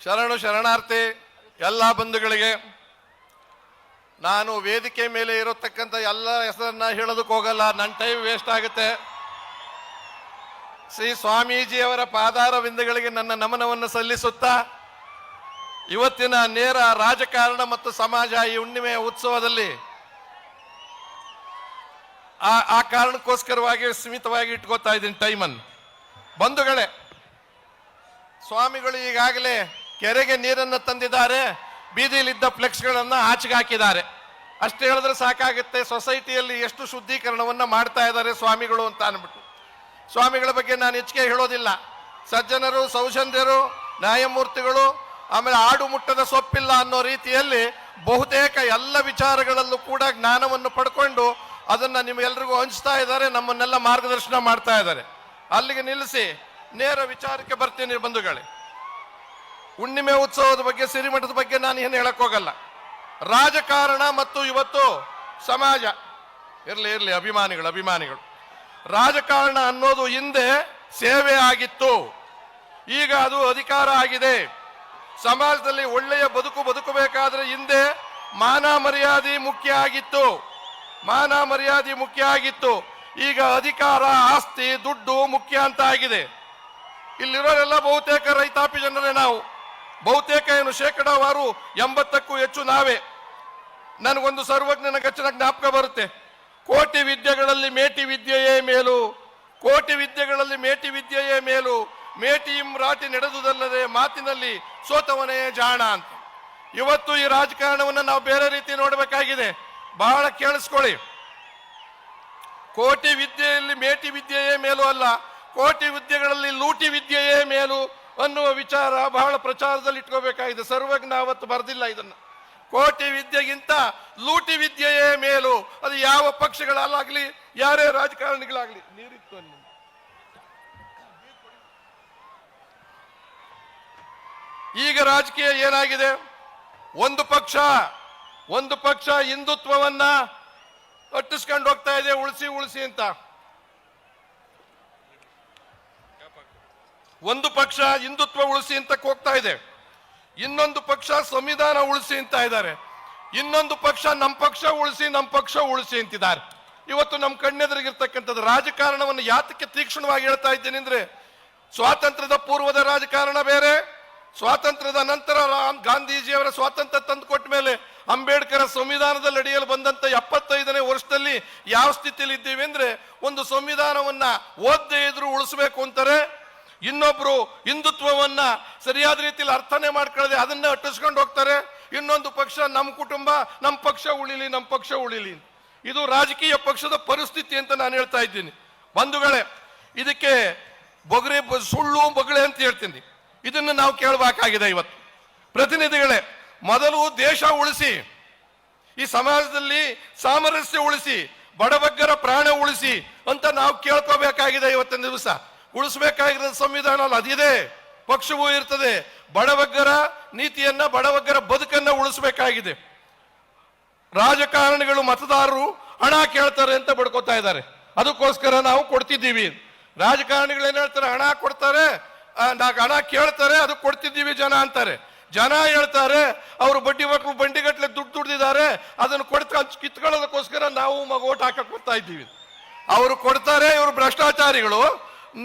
ಶರಣಾರ್ಥಿ ಎಲ್ಲ ಬಂಧುಗಳಿಗೆ ನಾನು ವೇದಿಕೆ ಮೇಲೆ ಇರತಕ್ಕಂಥ ಎಲ್ಲ ಹೆಸರನ್ನ ಹೇಳೋದಕ್ಕೆ ಹೋಗಲ್ಲ, ನನ್ನ ಟೈಮ್ ವೇಸ್ಟ್ ಆಗುತ್ತೆ. ಶ್ರೀ ಸ್ವಾಮೀಜಿಯವರ ಪಾದಾರ ಬಿಂದುಗಳಿಗೆ ನನ್ನ ನಮನವನ್ನು ಸಲ್ಲಿಸುತ್ತಾ ಇವತ್ತಿನ ನೇರ ರಾಜಕಾರಣ ಮತ್ತು ಸಮಾಜ ಈ ಹುಣ್ಣಿಮೆಯ ಉತ್ಸವದಲ್ಲಿ ಆ ಕಾರಣಕ್ಕೋಸ್ಕರವಾಗಿ ಸೀಮಿತವಾಗಿ ಇಟ್ಕೋತಾ ಇದ್ದೀನಿ ಟೈಮನ್ನು. ಬಂಧುಗಳೇ, ಸ್ವಾಮಿಗಳು ಈಗಾಗಲೇ ಕೆರೆಗೆ ನೀರನ್ನು ತಂದಿದ್ದಾರೆ, ಬೀದಿಯಲ್ಲಿದ್ದ ಫ್ಲೆಕ್ಸ್ಗಳನ್ನು ಆಚೆಗೆ ಹಾಕಿದ್ದಾರೆ. ಅಷ್ಟು ಹೇಳಿದ್ರೆ ಸಾಕಾಗುತ್ತೆ. ಸೊಸೈಟಿಯಲ್ಲಿ ಎಷ್ಟು ಶುದ್ಧೀಕರಣವನ್ನು ಮಾಡ್ತಾ ಇದ್ದಾರೆ ಸ್ವಾಮಿಗಳು ಅಂತ ಅಂದ್ಬಿಟ್ಟು. ಸ್ವಾಮಿಗಳ ಬಗ್ಗೆ ನಾನು ಹೆಚ್ಚಿಗೆ ಹೇಳೋದಿಲ್ಲ. ಸಜ್ಜನರು, ಸೌಜನ್ಯರು, ನ್ಯಾಯಮೂರ್ತಿಗಳು, ಆಮೇಲೆ ಆಡು ಮುಟ್ಟದ ಸೊಪ್ಪಿಲ್ಲ ಅನ್ನೋ ರೀತಿಯಲ್ಲಿ ಬಹುತೇಕ ಎಲ್ಲ ವಿಚಾರಗಳಲ್ಲೂ ಕೂಡ ಜ್ಞಾನವನ್ನು ಪಡ್ಕೊಂಡು ಅದನ್ನು ನಿಮಗೆಲ್ರಿಗೂ ಹಂಚ್ತಾ ಇದ್ದಾರೆ, ನಮ್ಮನ್ನೆಲ್ಲ ಮಾರ್ಗದರ್ಶನ ಮಾಡ್ತಾ ಇದ್ದಾರೆ. ಅಲ್ಲಿಗೆ ನಿಲ್ಲಿಸಿ ನೇರ ವಿಚಾರಕ್ಕೆ ಬರ್ತೀನಿ ಬಂಧುಗಳೇ. ಹುಣ್ಣಿಮೆ ಉತ್ಸವದ ಬಗ್ಗೆ, ಸಿರಿಮಠದ ಬಗ್ಗೆ ನಾನು ಏನು ಹೇಳಕ್ ಹೋಗಲ್ಲ. ರಾಜಕಾರಣ ಮತ್ತು ಇವತ್ತು ಸಮಾಜ ಇರಲಿ ಅಭಿಮಾನಿಗಳು. ರಾಜಕಾರಣ ಅನ್ನೋದು ಹಿಂದೆ ಸೇವೆ ಆಗಿತ್ತು, ಈಗ ಅದು ಅಧಿಕಾರ ಆಗಿದೆ. ಸಮಾಜದಲ್ಲಿ ಒಳ್ಳೆಯ ಬದುಕಬೇಕಾದ್ರೆ ಹಿಂದೆ ಮಾನ ಮರ್ಯಾದೆ ಮುಖ್ಯ ಆಗಿತ್ತು. ಈಗ ಅಧಿಕಾರ, ಆಸ್ತಿ, ದುಡ್ಡು ಮುಖ್ಯ ಅಂತ ಆಗಿದೆ. ಇಲ್ಲಿರೋರೆಲ್ಲ ಬಹುತೇಕ ರೈತಾಪಿ ಜನರೇ. ನಾವು ಬಹುತೇಕ ಏನು ಶೇಕಡಾವಾರು 80ಕ್ಕೂ ಹೆಚ್ಚು ನಾವೇ. ನನಗೊಂದು ಸರ್ವಜ್ಞನ ಗಚ್ಚನ ಜ್ಞಾಪಕ ಬರುತ್ತೆ. ಕೋಟಿ ವಿದ್ಯೆಗಳಲ್ಲಿ ಮೇಟಿ ವಿದ್ಯೆಯೇ ಮೇಲು, ಮೇಟಿಯಂ ರಾಟಿ ನಡೆದುದಲ್ಲದೆ ಮಾತಿನಲ್ಲಿ ಸೋತವನೇ ಜಾಣ ಅಂತ. ಇವತ್ತು ಈ ರಾಜಕಾರಣವನ್ನು ನಾವು ಬೇರೆ ರೀತಿ ನೋಡಬೇಕಾಗಿದೆ. ಬಹಳ ಕೇಳಿಸ್ಕೊಳ್ಳಿ. ಕೋಟಿ ವಿದ್ಯೆಯಲ್ಲಿ ಮೇಟಿ ವಿದ್ಯೆಯೇ ಮೇಲು ಅಲ್ಲ, ಕೋಟಿ ವಿದ್ಯೆಗಳಲ್ಲಿ ಲೂಟಿ ವಿದ್ಯೆಯೇ ಮೇಲು ಅನ್ನುವ ವಿಚಾರ ಬಹಳ ಪ್ರಚಾರದಲ್ಲಿ ಇಟ್ಕೋಬೇಕಾಗಿದೆ. ಸರ್ವಜ್ಞ ಅವತ್ತು ಬರೆದಿಲ್ಲ ಇದನ್ನ. ಕೋಟಿ ವಿದ್ಯೆಗಿಂತ ಲೂಟಿ ವಿದ್ಯೆಯೇ ಮೇಲು. ಅದು ಯಾವ ಪಕ್ಷಗಳಲ್ಲಾಗ್ಲಿ, ಯಾರೇ ರಾಜಕಾರಣಿಗಳಾಗ್ಲಿ. ನೀರಿತ್ತು ಅನ್ನಿ. ಈಗ ರಾಜಕೀಯ ಏನಾಗಿದೆ? ಒಂದು ಪಕ್ಷ ಹಿಂದುತ್ವವನ್ನ ಅಟ್ಟಿಸ್ಕೊಂಡು ಹೋಗ್ತಾ ಇದೆ, ಉಳಿಸಿ ಅಂತ. ಒಂದು ಪಕ್ಷ ಹಿಂದುತ್ವ ಉಳಿಸಿ ಅಂತ ಹೋಗ್ತಾ ಇದೆ, ಇನ್ನೊಂದು ಪಕ್ಷ ಸಂವಿಧಾನ ಉಳಿಸಿ ಅಂತ ಇದ್ದಾರೆ, ಇನ್ನೊಂದು ಪಕ್ಷ ನಮ್ಮ ಪಕ್ಷ ಉಳಿಸಿ ಅಂತಿದ್ದಾರೆ. ಇವತ್ತು ನಮ್ಮ ಕಣ್ಣೆದುರಿಗಿರ್ತಕ್ಕಂಥದ್ದು ರಾಜಕಾರಣವನ್ನು ಯಾತಕ್ಕೆ ತೀಕ್ಷ್ಣವಾಗಿ ಹೇಳ್ತಾ ಇದ್ದೀನಿ ಅಂದ್ರೆ, ಸ್ವಾತಂತ್ರ್ಯದ ಪೂರ್ವದ ರಾಜಕಾರಣ ಬೇರೆ, ಸ್ವಾತಂತ್ರ್ಯದ ನಂತರ ಗಾಂಧೀಜಿಯವರ ಸ್ವಾತಂತ್ರ್ಯ ತಂದುಕೊಟ್ಟ ಮೇಲೆ ಅಂಬೇಡ್ಕರ್ ಸಂವಿಧಾನದಲ್ಲಿ ಅಡಿಯಲು ಬಂದಂತ 75ನೇ ವರ್ಷದಲ್ಲಿ ಯಾವ ಸ್ಥಿತಿಯಲ್ಲಿ ಇದ್ದೀವಿ ಅಂದ್ರೆ, ಒಂದು ಸಂವಿಧಾನವನ್ನ ಓದದೇ ಇದ್ರು ಉಳಿಸ್ಬೇಕು ಅಂತಾರೆ, ಇನ್ನೊಬ್ರು ಹಿಂದುತ್ವವನ್ನ ಸರಿಯಾದ ರೀತಿಯಲ್ಲಿ ಅರ್ಥನೆ ಮಾಡ್ಕೊಳ್ಳದೆ ಅದನ್ನ ಅಟ್ಟಿಸ್ಕೊಂಡು ಹೋಗ್ತಾರೆ, ಇನ್ನೊಂದು ಪಕ್ಷ ನಮ್ಮ ಕುಟುಂಬ, ನಮ್ಮ ಪಕ್ಷ ಉಳಿಲಿ. ಇದು ರಾಜಕೀಯ ಪಕ್ಷದ ಪರಿಸ್ಥಿತಿ ಅಂತ ನಾನು ಹೇಳ್ತಾ ಇದ್ದೀನಿ. ಬಂಧುಗಳೇ, ಇದಕ್ಕೆ ಸುಳ್ಳು ಬೊಗಳೆ ಅಂತ ಹೇಳ್ತೀನಿ. ಇದನ್ನು ನಾವು ಕೇಳಬೇಕಾಗಿದೆ ಇವತ್ತು. ಪ್ರತಿನಿಧಿಗಳೇ, ಮೊದಲು ದೇಶ ಉಳಿಸಿ, ಈ ಸಮಾಜದಲ್ಲಿ ಸಾಮರಸ್ಯ ಉಳಿಸಿ, ಬಡಬಗ್ಗರ ಪ್ರಾಣ ಉಳಿಸಿ ಅಂತ ನಾವು ಕೇಳ್ಕೋಬೇಕಾಗಿದೆ. ಇವತ್ತಿನ ದಿವಸ ಉಳಿಸಬೇಕಾಗಿರೋ ಸಂವಿಧಾನ ಅದಿದೆ, ಪಕ್ಷವೂ ಇರ್ತದೆ. ಬಡಬಗ್ಗರ ನೀತಿಯನ್ನ, ಬಡಬಗ್ಗರ ಬದುಕನ್ನ ಉಳಿಸಬೇಕಾಗಿದೆ. ರಾಜಕಾರಣಿಗಳು, ಮತದಾರರು ಹಣ ಕೇಳ್ತಾರೆ ಅಂತ ಬಡ್ಕೋತಾ ಇದ್ದಾರೆ, ಅದಕ್ಕೋಸ್ಕರ ನಾವು ಕೊಡ್ತಿದ್ದೀವಿ. ರಾಜಕಾರಣಿಗಳು ಏನ್ ಹೇಳ್ತಾರೆ? ಹಣ ಕೊಡ್ತಾರೆ, ಹಣ ಕೇಳ್ತಾರೆ, ಅದು ಕೊಡ್ತಿದ್ದೀವಿ ಜನ ಅಂತಾರೆ. ಜನ ಹೇಳ್ತಾರೆ ಅವರು ಬಡ್ಡಿ ಮಕ್ಕಳು ಬಂಡಿಗಟ್ಲೆ ದುಡ್ದಿದ್ದಾರೆ, ಅದನ್ನು ಕಿತ್ಕೊಳ್ಳೋದಕ್ಕೋಸ್ಕರ ನಾವು ಓಟ್ ಹಾಕಕ್ ಬರ್ತಾ ಇದ್ದೀವಿ. ಅವರು ಕೊಡ್ತಾರೆ, ಇವರು ಭ್ರಷ್ಟಾಚಾರಿಗಳು.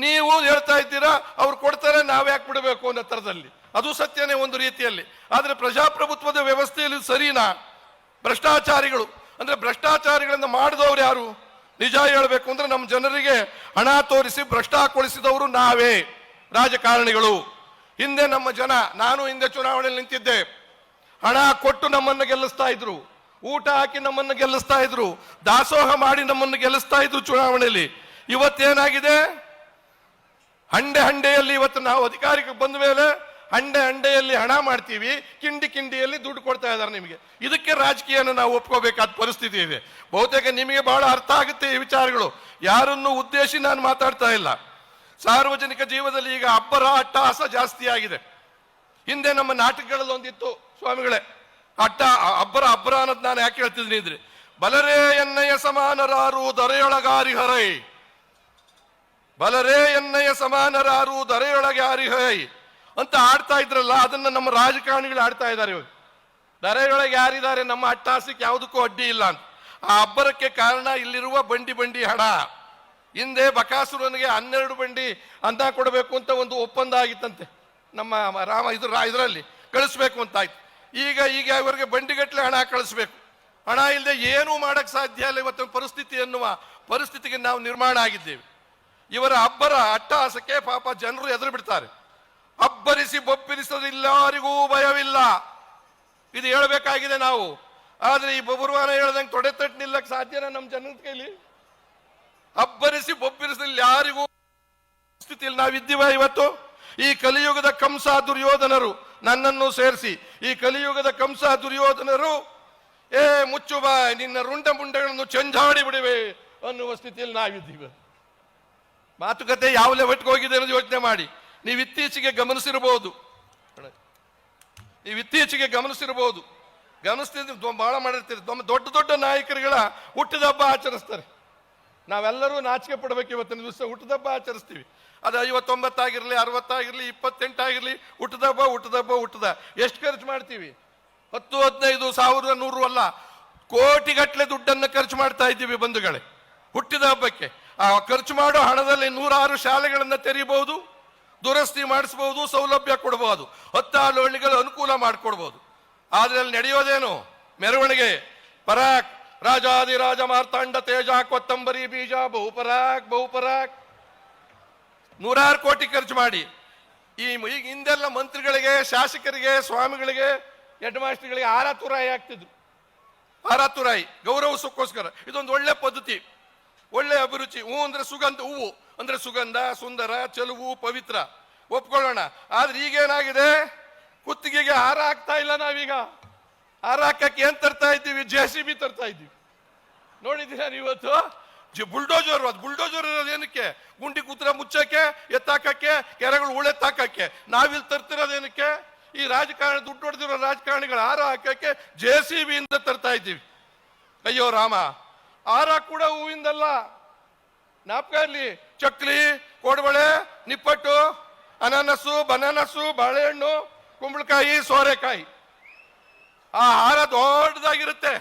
ನೀವು ಹೇಳ್ತಾ ಇದ್ದೀರಾ ಅವ್ರು ಕೊಡ್ತಾರೆ, ನಾವ್ ಯಾಕೆ ಬಿಡಬೇಕು ಅನ್ನೋ ತರದಲ್ಲಿ. ಅದು ಸತ್ಯನೇ ಒಂದು ರೀತಿಯಲ್ಲಿ. ಆದ್ರೆ ಪ್ರಜಾಪ್ರಭುತ್ವದ ವ್ಯವಸ್ಥೆಯಲ್ಲಿ ಸರಿನಾ? ಭ್ರಷ್ಟಾಚಾರಿಗಳಿಂದ ಮಾಡಿದವ್ರು ಯಾರು? ನಿಜ ಹೇಳ್ಬೇಕು ಅಂದ್ರೆ ನಮ್ಮ ಜನರಿಗೆ ಹಣ ತೋರಿಸಿ ಭ್ರಷ್ಟಾಗೊಳಿಸಿದವರು ನಾವೇ, ರಾಜಕಾರಣಿಗಳು. ಹಿಂದೆ ನಮ್ಮ ಜನ, ನಾನು ಹಿಂದೆ ಚುನಾವಣೆಯಲ್ಲಿ ನಿಂತಿದ್ದೆ, ಹಣ ಕೊಟ್ಟು ನಮ್ಮನ್ನು ಗೆಲ್ಲಿಸ್ತಾ ಇದ್ರು, ಊಟ ಹಾಕಿ ನಮ್ಮನ್ನು ಗೆಲ್ಲಿಸ್ತಾ ಇದ್ರು, ದಾಸೋಹ ಮಾಡಿ ನಮ್ಮನ್ನು ಗೆಲ್ಲಿಸ್ತಾ ಇದ್ರು ಚುನಾವಣೆಯಲ್ಲಿ. ಇವತ್ತೇನಾಗಿದೆ? ಹಂಡೆಯಲ್ಲಿ ಇವತ್ತು ನಾವು ಅಧಿಕಾರಕ್ಕೆ ಬಂದ ಮೇಲೆ ಹಂಡೆಯಲ್ಲಿ ಹಣ ಮಾಡ್ತೀವಿ, ಕಿಂಡಿಯಲ್ಲಿ ದುಡ್ಡು ಕೊಡ್ತಾ ಇದ್ದಾರೆ ನಿಮಗೆ. ಇದಕ್ಕೆ ರಾಜಕೀಯನ ನಾವು ಒಪ್ಕೋಬೇಕಾದ ಪರಿಸ್ಥಿತಿ ಇದೆ. ಬಹುತೇಕ ನಿಮಗೆ ಬಹಳ ಅರ್ಥ ಆಗುತ್ತೆ ಈ ವಿಚಾರಗಳು. ಯಾರನ್ನು ಉದ್ದೇಶಿ ನಾನು ಮಾತಾಡ್ತಾ ಇಲ್ಲ. ಸಾರ್ವಜನಿಕ ಜೀವನದಲ್ಲಿ ಈಗ ಅಬ್ಬರ ಅಟ್ಟಹಾಸ ಜಾಸ್ತಿ ಆಗಿದೆ. ಹಿಂದೆ ನಮ್ಮ ನಾಟಕಗಳಲ್ಲಿ ಒಂದಿತ್ತು ಸ್ವಾಮಿಗಳೇ, ಅಬ್ಬರ ಅನ್ನೋದು ನಾನು ಯಾಕೆ ಹೇಳ್ತಿದ್ದೀನಿ ಇದ್ರೆ, ಬಲರೇ ಎನ್ನಯ್ಯ ಸಮಾನರಾರು ದರೆಯೊಳಗಾರಿ ಹರೈ, ಬಲರೇ ಎನ್ನಯ್ಯ ಸಮಾನರಾರು ದರೆಯೊಳಗಾರಿ ಹೈ, ಅಂತ ಆಡ್ತಾ ಇದ್ರಲ್ಲ, ಅದನ್ನ ನಮ್ಮ ರಾಜಕಾರಣಿಗಳು ಆಡ್ತಾ ಇದ್ದಾರೆ ಇವಾಗ. ದರೆಯೊಳಗೆ ಯಾರಿದ್ದಾರೆ, ನಮ್ಮ ಅಟ್ಟಾಸಕ್ಕೆ ಯಾವುದಕ್ಕೂ ಅಡ್ಡಿ ಇಲ್ಲ ಅಂತ. ಆ ಅಬ್ಬರಕ್ಕೆ ಕಾರಣ ಇಲ್ಲಿರುವ ಬಂಡಿ ಹಣ. ಹಿಂದೆ ಬಕಾಸುರನಿಗೆ 12 ಬಂಡಿ ಅನ್ನ ಕೊಡಬೇಕು ಅಂತ ಒಂದು ಒಪ್ಪಂದ ಆಗಿತ್ತಂತೆ, ನಮ್ಮ ಇದರಲ್ಲಿ ಕಳಿಸ್ಬೇಕು ಅಂತ ಆಯ್ತು. ಈಗ ಇವರಿಗೆ ಬಂಡಿಗಟ್ಟಲೆ ಹಣ ಕಳಿಸ್ಬೇಕು. ಹಣ ಇಲ್ಲದೆ ಏನೂ ಮಾಡಕ್ ಸಾಧ್ಯ ಇಲ್ಲ. ಇವತ್ತಿನ ಪರಿಸ್ಥಿತಿ ಎನ್ನುವ ಪರಿಸ್ಥಿತಿಗೆ ನಾವು ನಿರ್ಮಾಣ ಆಗಿದ್ದೇವೆ. ಇವರ ಅಬ್ಬರ ಅಟ್ಟಹಾಸಕ್ಕೆ ಪಾಪ ಜನರು ಎದುರು ಬಿಡ್ತಾರೆ. ಅಬ್ಬರಿಸಿ ಬೊಬ್ಬಿರಿಸೋದಿಲ್ಲರಿಗೂ ಭಯವಿಲ್ಲ, ಇದು ಹೇಳಬೇಕಾಗಿದೆ ನಾವು. ಆದ್ರೆ ಈ ಬಬುರ್ವಾನ ಹೇಳ್ದಂಗೆ ತೊಡೆ ತಟ್ಟು ನಿಲ್ಲಕ್ ಸಾಧ್ಯನಾ ನಮ್ಮ ಜನದ ಕೈಲಿ? ಅಬ್ಬರಿಸಿ ಬೊಬ್ಬಿರಿಸಲಿಲ್ಲ ಯಾರಿಗೂ ಸ್ಥಿತಿಯಲ್ಲಿ ನಾವಿದ್ದೀವ ಇವತ್ತು. ಈ ಕಲಿಯುಗದ ಕಂಸ ದುರ್ಯೋಧನರು, ನನ್ನನ್ನು ಸೇರಿಸಿ ಈ ಕಲಿಯುಗದ ಕಂಸ ದುರ್ಯೋಧನರು ಮುಚ್ಚು ಬಾ, ನಿನ್ನ ರುಂಡ ಮುಂಡಗಳನ್ನು ಚಂಜಾಡಿ ಬಿಡಿವೆ ಅನ್ನುವ ಸ್ಥಿತಿಯಲ್ಲಿ ನಾವಿದ್ದೀವಿ. ಮಾತುಕತೆ ಯಾವ ಲೆವೆಟ್ಗೆ ಹೋಗಿದೆ ಅನ್ನೋದು ಯೋಚನೆ ಮಾಡಿ. ನೀವು ಇತ್ತೀಚೆಗೆ ಗಮನಿಸಿರಬಹುದು, ಗಮನಿಸ್ತಿದ್ರೆ ಬಹಳ ಮಾಡಿರ್ತೀರಿ. ದೊಡ್ಡ ದೊಡ್ಡ ನಾಯಕರುಗಳ ಹುಟ್ಟಿದ ಹಬ್ಬ ಆಚರಿಸ್ತಾರೆ. ನಾವೆಲ್ಲರೂ ನಾಚಿಕೆ ಪಡ್ಬೇಕು. ಇವತ್ತಿನ ದಿವಸ ಹುಟ್ಟಿದ ಹಬ್ಬ ಆಚರಿಸ್ತೀವಿ. ಅದು 59 ಆಗಿರ್ಲಿ, 60 ಆಗಿರ್ಲಿ, 28 ಆಗಿರ್ಲಿ, ಹುಟ್ಟದ ಎಷ್ಟು ಖರ್ಚು ಮಾಡ್ತೀವಿ? 10, 15, 1000, 100 ಅಲ್ಲ, ಕೋಟಿಗಟ್ಟಲೆ ದುಡ್ಡನ್ನು ಖರ್ಚು ಮಾಡ್ತಾ ಇದ್ದೀವಿ ಬಂಧುಗಳೇ ಹುಟ್ಟಿದ ಹಬ್ಬಕ್ಕೆ. ಆ ಖರ್ಚು ಮಾಡೋ ಹಣದಲ್ಲಿ 106 ಶಾಲೆಗಳನ್ನು ತೆರೀಬಹುದು, ದುರಸ್ತಿ ಮಾಡಿಸಬಹುದು, ಸೌಲಭ್ಯ ಕೊಡಬಹುದು, 16 ಹಳ್ಳಿಗಳು ಅನುಕೂಲ ಮಾಡಿಕೊಡ್ಬಹುದು. ಆದ್ರೆ ಅಲ್ಲಿ ನಡೆಯೋದೇನು? ಮೆರವಣಿಗೆ, ಪರಾಕ್, ರಾಜಾದಿರಾಜ ಮಾರ್ತಾಂಡ ತೇಜ ಕೊತ್ತಂಬರಿ ಬೀಜ, ಬಹುಪರಾಕ್ 106 ಕೋಟಿ ಖರ್ಚು ಮಾಡಿ ಈಗ ಹಿಂದೆಲ್ಲ ಮಂತ್ರಿಗಳಿಗೆ, ಶಾಸಕರಿಗೆ, ಸ್ವಾಮಿಗಳಿಗೆ, ಹೆಡ್ ಮಾಸ್ಟರ್ಗಳಿಗೆ ಆರಾತುರಾಯಿ ಆಗ್ತಿದ್ರು. ಆರಾತುರಾಯಿ ಗೌರವ ಸುಕ್ಕೋಸ್ಕರ. ಇದೊಂದು ಒಳ್ಳೆ ಪದ್ಧತಿ, ಒಳ್ಳೆ ಅಭಿರುಚಿ. ಅಂದ್ರೆ ಸುಗಂಧ, ಹೂವು ಅಂದ್ರೆ ಸುಗಂಧ, ಸುಂದರ, ಚೆಲುವು, ಪವಿತ್ರ, ಒಪ್ಕೊಳ್ಳೋಣ. ಆದ್ರೆ ಈಗೇನಾಗಿದೆ, ಕುತ್ತಿಗೆಗೆ ಹಾರ ಹಾಕ್ತಾ ಇಲ್ಲ. ನಾವೀಗ ಹಾರ ಹಾಕಕ್ಕೆ ಏನ್ ತರ್ತಾ ಇದ್ದೀವಿ? JCB ತರ್ತಾ ಇದ್ದೀವಿ. ನೋಡಿದ್ದೀರಾ ನೀವತ್ತು? ಬುಲ್ಡೋಜರ್. ಅದು ಬುಲ್ಡೋಜರ್ ಇರೋದು ಏನಕ್ಕೆ? ಗುಂಡಿ ಕೂತ್ರ ಮುಚ್ಚಕ್ಕೆ, ಎತ್ತಾಕಕ್ಕೆ, ಕೆರೆಗಳು ಉಳೆತ್ತಾಕಕ್ಕೆ. ನಾವಿಲ್ಲಿ ತರ್ತಿರೋದೇನಕ್ಕೆ? ಈ ರಾಜಕಾರಣ, ದುಡ್ಡು ಹೊಡೆದಿರೋ ರಾಜಕಾರಣಿಗಳ ಹಾರ ಹಾಕಕ್ಕೆ JCB ಇಂದ ತರ್ತಾ ಇದ್ದೀವಿ. ಅಯ್ಯೋ ರಾಮ, ಹಾರ ಕೂಡ ಹೂವಿಂದಲ್ಲ, ಜ್ಞಾಪಕ ಇರಲಿ. ಚಕ್ಲಿ, ಕೋಡ್ಬಳೆ, ನಿಪ್ಪಟ್ಟು, ಅನಾನಸ್ಸು, ಬನಾನಸ್ಸು, ಬಾಳೆಹಣ್ಣು, ಕುಂಬಳಕಾಯಿ, ಸೋರೆಕಾಯಿ. ಆ ಹಾರ ದೊಡ್ಡದಾಗಿರುತ್ತೆ.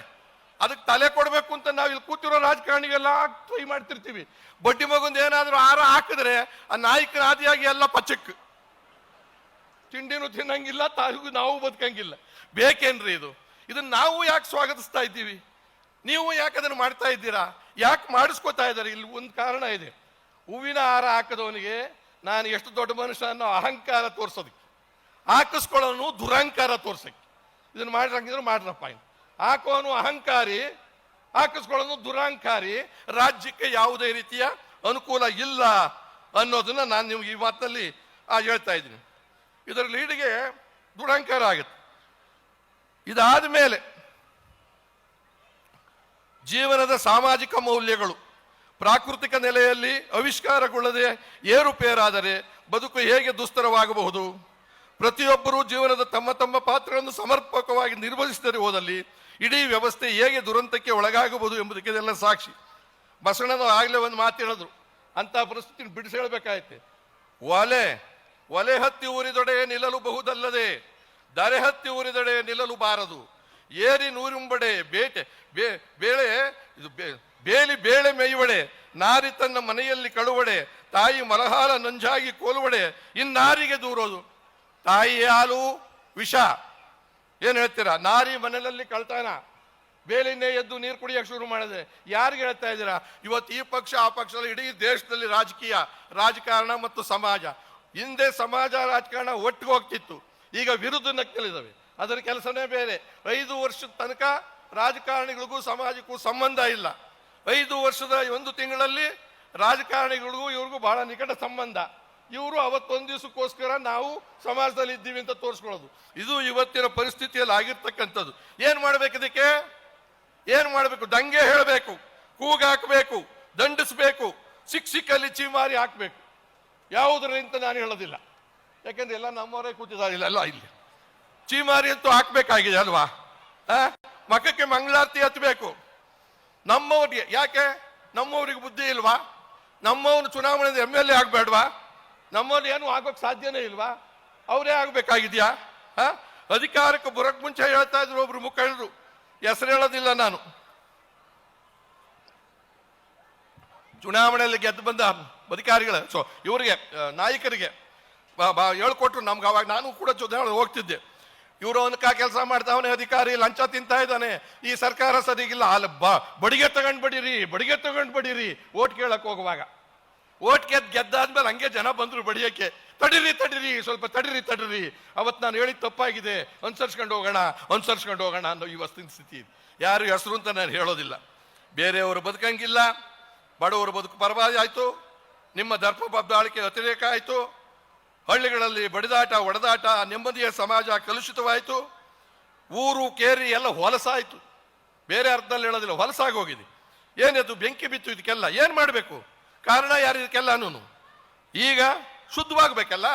ಅದಕ್ಕೆ ತಲೆ ಕೊಡ್ಬೇಕು ಅಂತ ನಾವು ಇಲ್ಲಿ ಕೂತಿರೋ ರಾಜಕಾರಣಿಗೆಲ್ಲ ಟ್ರೈ ಮಾಡ್ತಿರ್ತೀವಿ. ಬಡ್ಡಿ ಮಗುಂದ ಏನಾದ್ರೂ ಹಾರ ಹಾಕಿದ್ರೆ ಆ ನಾಯಕನ ಆದಿಯಾಗಿ ಎಲ್ಲ ಪಚ್ಚಕ್, ತಿಂಡಿನೂ ತಿನ್ನಂಗಿಲ್ಲ, ನಾವು ಬದುಕಂಗಿಲ್ಲ. ಬೇಕೇನ್ರಿ ಇದು? ಇದನ್ನ ನಾವು ಯಾಕೆ ಸ್ವಾಗತಿಸ್ತಾ ಇದ್ದೀವಿ? ನೀವು ಯಾಕೆ ಅದನ್ನು ಮಾಡ್ತಾ ಇದ್ದೀರಾ? ಯಾಕೆ ಮಾಡಿಸ್ಕೋತಾ ಇದ್ದಾರೆ? ಇಲ್ಲಿ ಒಂದು ಕಾರಣ ಇದೆ. ಹೂವಿನ ಹಾರ ಹಾಕದವನಿಗೆ ನಾನು ಎಷ್ಟು ದೊಡ್ಡ ಮನುಷ್ಯ ಅನ್ನೋ ಅಹಂಕಾರ ತೋರ್ಸೋದಕ್ಕೆ, ಹಾಕಿಸ್ಕೊಳ್ಳೋನು ದುರಹಂಕಾರ ತೋರ್ಸಕ್ಕೆ. ಇದನ್ನ ಮಾಡಿರಂಗಿದ್ರೆ ಮಾಡ್ರಪ್ಪ. ಹಾಕೋನು ಅಹಂಕಾರಿ, ಹಾಕಿಸ್ಕೊಳ್ಳೋನು ದುರಹಂಕಾರಿ. ರಾಜ್ಯಕ್ಕೆ ಯಾವುದೇ ರೀತಿಯ ಅನುಕೂಲ ಇಲ್ಲ ಅನ್ನೋದನ್ನ ನಾನು ನಿಮ್ಗೆ ಈ ಮಾತಿನಲ್ಲಿ ಹೇಳ್ತಾ ಇದ್ದೀನಿ. ಇದರ ಲೀಡಿಗೆ ದುರಹಂಕಾರ ಆಗುತ್ತೆ. ಇದಾದ ಮೇಲೆ ಜೀವನದ ಸಾಮಾಜಿಕ ಮೌಲ್ಯಗಳು ಪ್ರಾಕೃತಿಕ ನೆಲೆಯಲ್ಲಿ ಆವಿಷ್ಕಾರಗೊಳ್ಳದೆ ಏರುಪೇರಾದರೆ ಬದುಕು ಹೇಗೆ ದುಸ್ತರವಾಗಬಹುದು? ಪ್ರತಿಯೊಬ್ಬರೂ ಜೀವನದ ತಮ್ಮ ತಮ್ಮ ಪಾತ್ರಗಳನ್ನು ಸಮರ್ಪಕವಾಗಿ ನಿರ್ವಹಿಸಿದರೆ ಹೋದಲ್ಲಿ ಇಡೀ ವ್ಯವಸ್ಥೆ ಹೇಗೆ ದುರಂತಕ್ಕೆ ಒಳಗಾಗಬಹುದು ಎಂಬುದಕ್ಕೆ ಇದೆಲ್ಲ ಸಾಕ್ಷಿ. ಬಸವಣ್ಣನ ಆಗಲೇ ಒಂದು ಮಾತು ಹೇಳಿದ್ರು, ಅಂತ ಪರಿಸ್ಥಿತಿ ಬಿಡಿಸಿ ಹೇಳಬೇಕಾಯ್ತೆ. ಒಲೆ ಹತ್ತಿ ಊರಿದೊಡೆ ನಿಲ್ಲಲು ಬಹುದಲ್ಲದೆ ದರೆ ಹತ್ತಿ ಊರಿದೊಡೆ ನಿಲ್ಲಲು ಬಾರದು. ಏರಿ ನೂರಿಂಬಡೆ ಬೇಲಿ ಬೇಳೆ ಮೇಯುವಡೆ, ನಾರಿ ತನ್ನ ಮನೆಯಲ್ಲಿ ಕಳುವಡೆ, ತಾಯಿ ಮಲಹಾಲ ನಂಜಾಗಿ ಕೋಲುವಡೆ, ಇನ್ನಾರಿಗೆ ದೂರೋದು. ತಾಯಿ ಹಾಲು ವಿಷ. ಏನ್ ಹೇಳ್ತೀರಾ? ನಾರಿ ಮನೆಯಲ್ಲಿ ಕಳ್ತಾನ, ಬೇಲಿನೇ ಎದ್ದು ನೀರು ಕುಡಿಯಕ್ಕೆ ಶುರು ಮಾಡಿದೆ. ಯಾರಿಗೆ ಹೇಳ್ತಾ ಇದ್ದೀರಾ? ಇವತ್ತು ಈ ಪಕ್ಷ ಆ ಪಕ್ಷದಲ್ಲಿ ಇಡೀ ದೇಶದಲ್ಲಿ ರಾಜಕಾರಣ ಮತ್ತು ಸಮಾಜ. ಹಿಂದೆ ಸಮಾಜ ರಾಜಕಾರಣ ಒಟ್ಟಿಗೆ ಹೋಗ್ತಿತ್ತು, ಈಗ ವಿರುದ್ಧ ನಕ್ಕಲಿದ್ದಾವೆ. ಅದರ ಕೆಲಸನೇ ಬೇರೆ. 5 ವರ್ಷದ ತನಕ ರಾಜಕಾರಣಿಗಳಿಗೂ ಸಮಾಜಕ್ಕೂ ಸಂಬಂಧ ಇಲ್ಲ. 5 ವರ್ಷದ 1 ತಿಂಗಳಲ್ಲಿ ರಾಜಕಾರಣಿಗಳಿಗೂ ಇವ್ರಿಗೂ ಬಹಳ ನಿಕಟ ಸಂಬಂಧ. ಇವರು ಅವತ್ತೊಂದು ದಿವಸಕ್ಕೋಸ್ಕರ ನಾವು ಸಮಾಜದಲ್ಲಿ ಇದ್ದೀವಿ ಅಂತ ತೋರಿಸ್ಕೊಳ್ಳೋದು. ಇದು ಇವತ್ತಿನ ಪರಿಸ್ಥಿತಿಯಲ್ಲಿ ಆಗಿರ್ತಕ್ಕಂಥದ್ದು. ಏನ್ ಮಾಡ್ಬೇಕು? ಇದಕ್ಕೆ ಏನ್ ಮಾಡ್ಬೇಕು? ದಂಗೆ ಹೇಳಬೇಕು, ಕೂಗಾಕಬೇಕು, ದಂಡಿಸ್ಬೇಕು, ಸಿಕ್ಕಲ್ಲಿ ಚೀಮಾರಿ ಹಾಕ್ಬೇಕು. ಯಾವುದರಿಂದ ನಾನು ಹೇಳೋದಿಲ್ಲ, ಯಾಕಂದ್ರೆ ಎಲ್ಲ ನಮ್ಮವರೇ ಕೂತಿದ್ದಾರೆ ಇಲ್ಲ ಇಲ್ಲಿ. ಚೀಮಾರಿ ಅಂತೂ ಹಾಕ್ಬೇಕಾಗಿದೆ ಅಲ್ವಾ? ಮಖಕ್ಕೆ ಮಂಗಳಾರತಿ ಹತ್ತಬೇಕು ನಮ್ಮವ್ರಿಗೆ. ಯಾಕೆ? ನಮ್ಮವ್ರಿಗೆ ಬುದ್ಧಿ ಇಲ್ವಾ? ನಮ್ಮವ್ನು ಚುನಾವಣೆಯಿಂದ MLA ಆಗ್ಬೇಡ್ವಾ? ನಮ್ಮವ್ರು ಏನು ಆಗೋಕ್ ಸಾಧ್ಯನೇ ಇಲ್ವಾ? ಅವರೇ ಆಗ್ಬೇಕಾಗಿದ್ಯಾ? ಅಧಿಕಾರಕ್ಕೆ ಬರೋಕ್ ಮುಂಚೆ ಹೇಳ್ತಾ ಇದ್ರು ಒಬ್ರು ಮುಖಂಡರು, ಹೆಸರು ಹೇಳೋದಿಲ್ಲ ನಾನು, ಚುನಾವಣೆಯಲ್ಲಿ ಗೆದ್ದು ಬಂದ ಅಧಿಕಾರಿಗಳ ಇವರಿಗೆ ನಾಯಕರಿಗೆ ಹೇಳ್ಕೊಟ್ರು ನಮ್ಗೆ. ಅವಾಗ ನಾನು ಕೂಡ ಚುನಾವಣೆ ಹೋಗ್ತಿದ್ದೆ. ಇವರು ಅನ್ಕ ಕೆಲಸ ಮಾಡ್ತಾವನೆ, ಅಧಿಕಾರಿ ಲಂಚ ತಿಂತಾ ಇದ್ದಾನೆ, ಈ ಸರ್ಕಾರ ಸರಿಗಿಲ್ಲ, ಅಲ್ಲಿ ಬಡಿಗೆ ತಗೊಂಡ್ ಬಡೀರಿ ಓಟ್ ಕೇಳಕ್ ಹೋಗುವಾಗ. ಓಟ್ ಗೆದ್ದಾದ್ಮೇಲೆ ಹಂಗೆ ಜನ ಬಂದ್ರು ಬಡಿಯಕ್ಕೆ, ತಡೀರಿ ಸ್ವಲ್ಪ ತಡೀರಿ, ಅವತ್ತು ನಾನು ಹೇಳಿದ ತಪ್ಪಾಗಿದೆ, ಅನುಸರಿಸ್ಕೊಂಡು ಹೋಗೋಣ ಅನ್ನೋ ಈ ವಸ್ತಿನ ಸ್ಥಿತಿ. ಯಾರು ಹೆಸರು ಅಂತ ನಾನು ಹೇಳೋದಿಲ್ಲ. ಬೇರೆಯವರು ಬದುಕಂಗಿಲ್ಲ, ಬಡವರು ಬದುಕು ಪರವಾಗಿ ಆಯ್ತು, ನಿಮ್ಮ ದರ್ಪ ಬಬ್ದಾಳಿಕೆ ಅತಿರೇಕ ಆಯ್ತು, ಹಳ್ಳಿಗಳಲ್ಲಿ ಬಡಿದಾಟ ಒಡೆದಾಟ, ನೆಮ್ಮದಿಯ ಸಮಾಜ ಕಲುಷಿತವಾಯಿತು, ಊರು ಕೇರಿ ಎಲ್ಲ ಹೊಲಸಾಯ್ತು. ಬೇರೆ ಅರ್ಥದಲ್ಲಿ ಹೇಳೋದಿಲ್ಲ, ಹೊಲಸಾಗಿ ಹೋಗಿದೆ. ಏನಿದು ಬೆಂಕಿ ಬಿತ್ತು, ಇದಕ್ಕೆಲ್ಲ ಏನ್ ಮಾಡಬೇಕು? ಕಾರಣ ಯಾರು ಇದಕ್ಕೆಲ್ಲನೂ? ಈಗ ಶುದ್ಧವಾಗಬೇಕಲ್ಲ.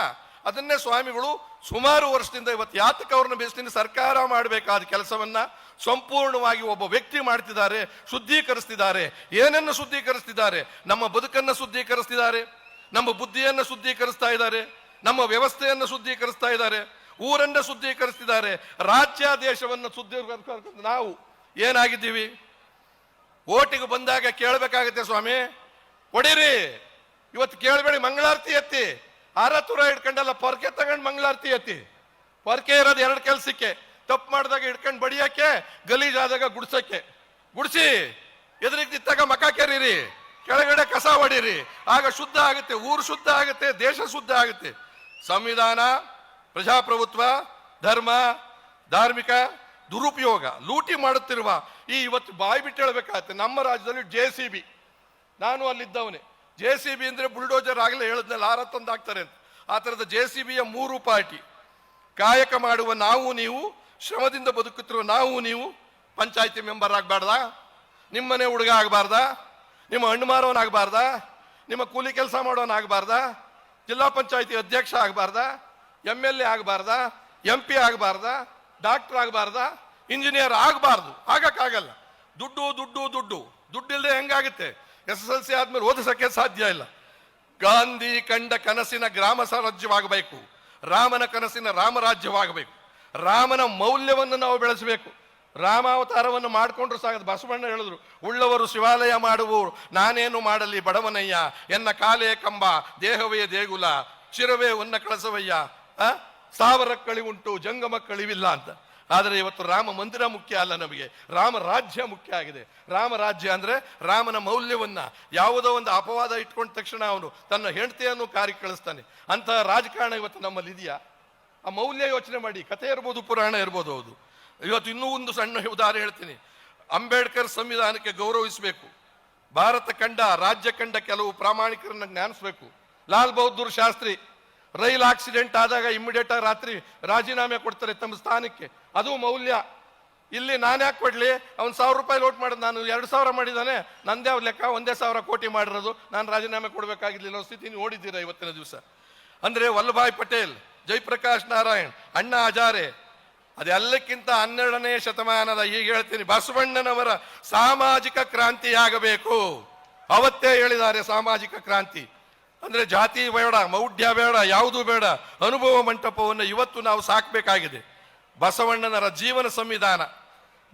ಅದನ್ನೇ ಸ್ವಾಮಿಗಳು ಸುಮಾರು ವರ್ಷದಿಂದ ಇವತ್ತು ಯಾತಕ ಅವ್ರನ್ನ ಬೇಸ್ತೀನಿ, ಸರ್ಕಾರ ಮಾಡಬೇಕಾದ ಕೆಲಸವನ್ನ ಸಂಪೂರ್ಣವಾಗಿ ಒಬ್ಬ ವ್ಯಕ್ತಿ ಮಾಡ್ತಿದ್ದಾರೆ, ಶುದ್ಧೀಕರಿಸ್ತಿದ್ದಾರೆ. ಏನನ್ನು ಶುದ್ಧೀಕರಿಸ್ತಿದ್ದಾರೆ? ನಮ್ಮ ಬದುಕನ್ನು ಶುದ್ಧೀಕರಿಸ್ತಿದ್ದಾರೆ, ನಮ್ಮ ಬುದ್ಧಿಯನ್ನು ಶುದ್ಧೀಕರಿಸ್ತಾ ಇದ್ದಾರೆ, ನಮ್ಮ ವ್ಯವಸ್ಥೆಯನ್ನು ಶುದ್ಧೀಕರಿಸ್ತಾ ಇದ್ದಾರೆ, ಊರನ್ನ ಶುದ್ಧೀಕರಿಸ್ತಿದ್ದಾರೆ, ರಾಜ್ಯ ದೇಶವನ್ನು ಶುದ್ಧೀಕರಿಸ. ನಾವು ಏನಾಗಿದ್ದೀವಿ? ಓಟಿಗೆ ಬಂದಾಗ ಕೇಳಬೇಕಾಗತ್ತೆ, ಸ್ವಾಮಿ ಹೊಡೀರಿ, ಇವತ್ತು ಕೇಳಬೇಡಿ, ಮಂಗಳಾರತಿ ಎತ್ತಿ, ಆರತುರ ಹಿಡ್ಕೊಂಡಲ್ಲ, ಪೊರ್ಕೆ ತಗೊಂಡು ಮಂಗಳಾರತಿ ಎತ್ತಿ. ಪೊರ್ಕೆ ಇರೋದು ಎರಡು ಕೆಲಸಕ್ಕೆ, ತಪ್ಪು ಮಾಡಿದಾಗ ಹಿಡ್ಕೊಂಡು ಬಡಿಯಕ್ಕೆ, ಗಲೀಜಾದಾಗ ಗುಡಿಸಿ, ಎದುರಿಗೆ ನಿಂತಾಗ ಮಕ ಕೆರೀರಿ, ಕೆಳಗಡೆ ಕಸ ಹೊಡೀರಿ, ಆಗ ಶುದ್ಧ ಆಗುತ್ತೆ, ಊರು ಶುದ್ಧ ಆಗುತ್ತೆ, ದೇಶ ಶುದ್ಧ ಆಗುತ್ತೆ. ಸಂವಿಧಾನ, ಪ್ರಜಾಪ್ರಭುತ್ವ, ಧರ್ಮ, ಧಾರ್ಮಿಕ ದುರುಪಯೋಗ, ಲೂಟಿ ಮಾಡುತ್ತಿರುವ ಇವತ್ತು ಬಾಯಿ ಬಿಟ್ಟು ಹೇಳಬೇಕಾಗತ್ತೆ. ನಮ್ಮ ರಾಜ್ಯದಲ್ಲಿ JCB, ನಾನು ಅಲ್ಲಿದ್ದವನೇ. JCB ಅಂದ್ರೆ ಬುಲ್ಡೋಜರ್ ಆಗಲೇ ಹೇಳಿದ್ನಲ್ಲ, ತಂದು ಹಾಕ್ತಾರೆ ಅಂತ. ಆ ಥರದ JCBಯ 3 ಪಾರ್ಟಿ. ಕಾಯಕ ಮಾಡುವ ನಾವು ನೀವು, ಶ್ರಮದಿಂದ ಬದುಕುತ್ತಿರುವ ನಾವು ನೀವು ಪಂಚಾಯತಿ ಮೆಂಬರ್ ಆಗಬಾರ್ದಾ? ನಿಮ್ಮನೆ ಹುಡುಗ ಆಗಬಾರ್ದಾ? ನಿಮ್ಮ ಹಣ್ಣು ಮಾರೋನಾಗಬಾರ್ದಾ? ನಿಮ್ಮ ಕೂಲಿ ಕೆಲಸ ಮಾಡೋನಾಗಬಾರ್ದಾ? ಜಿಲ್ಲಾ ಪಂಚಾಯತಿ ಅಧ್ಯಕ್ಷ ಆಗಬಾರ್ದಾ? MLA ಆಗಬಾರ್ದಾ? MP ಆಗಬಾರ್ದಾ? ಡಾಕ್ಟರ್ ಆಗಬಾರ್ದಾ? ಇಂಜಿನಿಯರ್ ಆಗಬಾರ್ದು? ಆಗಕ್ಕಾಗಲ್ಲ. ದುಡ್ಡಿಲ್ಲದೆ ಹೆಂಗಾಗುತ್ತೆ? SSLC ಆದ್ಮೇಲೆ ಓದಿಸಕ್ಕೆ ಸಾಧ್ಯ ಇಲ್ಲ. ಗಾಂಧಿ ಕಂಡ ಕನಸಿನ ಗ್ರಾಮ ಸ್ವರಾಜ್ಯವಾಗಬೇಕು, ರಾಮನ ಕನಸಿನ ರಾಮರಾಜ್ಯವಾಗಬೇಕು. ರಾಮನ ಮೌಲ್ಯವನ್ನು ನಾವು ಬೆಳೆಸಬೇಕು. ರಾಮಾವತಾರವನ್ನು ಮಾಡಿಕೊಂಡ್ರು ಸಾಗದು. ಬಸವಣ್ಣ ಹೇಳಿದ್ರು, ಉಳ್ಳವರು ಶಿವಾಲಯ ಮಾಡುವವರು, ನಾನೇನು ಮಾಡಲಿ ಬಡವನಯ್ಯ, ಎನ್ನ ಕಾಲೇ ಕಂಬ, ದೇಹವೇ ದೇಗುಲ, ಶಿರವೇ ಉನ್ನ ಕಳಸವಯ್ಯ, ಸಾವಿರ ಕಳಿವುಂಟು ಜಂಗಮ ಕಳಿವಿಲ್ಲ ಅಂತ. ಆದರೆ ಇವತ್ತು ರಾಮ ಮಂದಿರ ಮುಖ್ಯ ಅಲ್ಲ, ನಮಗೆ ರಾಮ ರಾಜ್ಯ ಮುಖ್ಯ ಆಗಿದೆ. ರಾಮ ರಾಜ್ಯ ಅಂದ್ರೆ ರಾಮನ ಮೌಲ್ಯವನ್ನ, ಯಾವುದೋ ಒಂದು ಅಪವಾದ ಇಟ್ಕೊಂಡ ತಕ್ಷಣ ಅವನು ತನ್ನ ಹೆಂಡತಿಯನ್ನು ಕಾರಿ ಕಳಿಸ್ತಾನೆ. ಅಂತಹ ರಾಜಕಾರಣ ಇವತ್ತು ನಮ್ಮಲ್ಲಿ ಇದೆಯಾ? ಆ ಮೌಲ್ಯ ಯೋಚನೆ ಮಾಡಿ. ಕಥೆ ಇರ್ಬೋದು, ಪುರಾಣ ಇರ್ಬೋದು. ಹೌದು. ಇವತ್ತು ಇನ್ನೂ ಒಂದು ಸಣ್ಣ ಉದಾಹರಣೆ ಹೇಳ್ತೀನಿ. ಅಂಬೇಡ್ಕರ್ ಸಂವಿಧಾನಕ್ಕೆ ಗೌರವಿಸಬೇಕು. ಭಾರತ ಕಂಡ, ರಾಜ್ಯ ಕಂಡ ಕೆಲವು ಪ್ರಾಮಾಣಿಕರನ್ನ ಜ್ಞಾನಿಸಬೇಕು. ಲಾಲ್ ಬಹದ್ದೂರ್ ಶಾಸ್ತ್ರಿ ರೈಲ್ ಆಕ್ಸಿಡೆಂಟ್ ಆದಾಗ ಇಮ್ಮಿಡಿಯೇಟ್ ಆಗಿ ರಾತ್ರಿ ರಾಜೀನಾಮೆ ಕೊಡ್ತಾರೆ ತಮ್ಮ ಸ್ಥಾನಕ್ಕೆ. ಅದು ಮೌಲ್ಯ. ಇಲ್ಲಿ ನಾನು ಯಾಕೆ ಕೊಡ್ಲಿ? ಅವ್ನು 1000 ರೂಪಾಯಿ ಲೋಟ್ ಮಾಡಿದ್, ನಾನು 2000 ಮಾಡಿದ್ದಾನೆ, ನಂದೇ ಅವ್ರ ಲೆಕ್ಕ, 1,000 ಕೋಟಿ ಮಾಡಿರೋದು, ನಾನು ರಾಜೀನಾಮೆ ಕೊಡಬೇಕಾಗಿರ್ಲಿಲ್ಲ ಸ್ಥಿತಿ ನೀವು ನೋಡಿದ್ದೀರಾ ಇವತ್ತಿನ ದಿವಸ. ಅಂದ್ರೆ ವಲ್ಲಭಾಯ್ ಪಟೇಲ್, ಜಯಪ್ರಕಾಶ್ ನಾರಾಯಣ್, ಅಣ್ಣಾ ಹಜಾರೆ, ಅದೆಲ್ಲಕ್ಕಿಂತ 12ನೇ ಶತಮಾನದ, ಈಗ ಹೇಳ್ತೀನಿ, ಬಸವಣ್ಣನವರ ಸಾಮಾಜಿಕ ಕ್ರಾಂತಿಯಾಗಬೇಕು. ಅವತ್ತೇ ಹೇಳಿದ್ದಾರೆ ಸಾಮಾಜಿಕ ಕ್ರಾಂತಿ ಅಂದ್ರೆ ಜಾತಿ ಬೇಡ, ಮೌಢ್ಯ ಬೇಡ, ಯಾವುದೂ ಬೇಡ, ಅನುಭವ ಮಂಟಪವನ್ನು ಇವತ್ತು ನಾವು ಸಾಕಬೇಕಾಗಿದೆ. ಬಸವಣ್ಣನರ ಜೀವನ ಸಂವಿಧಾನ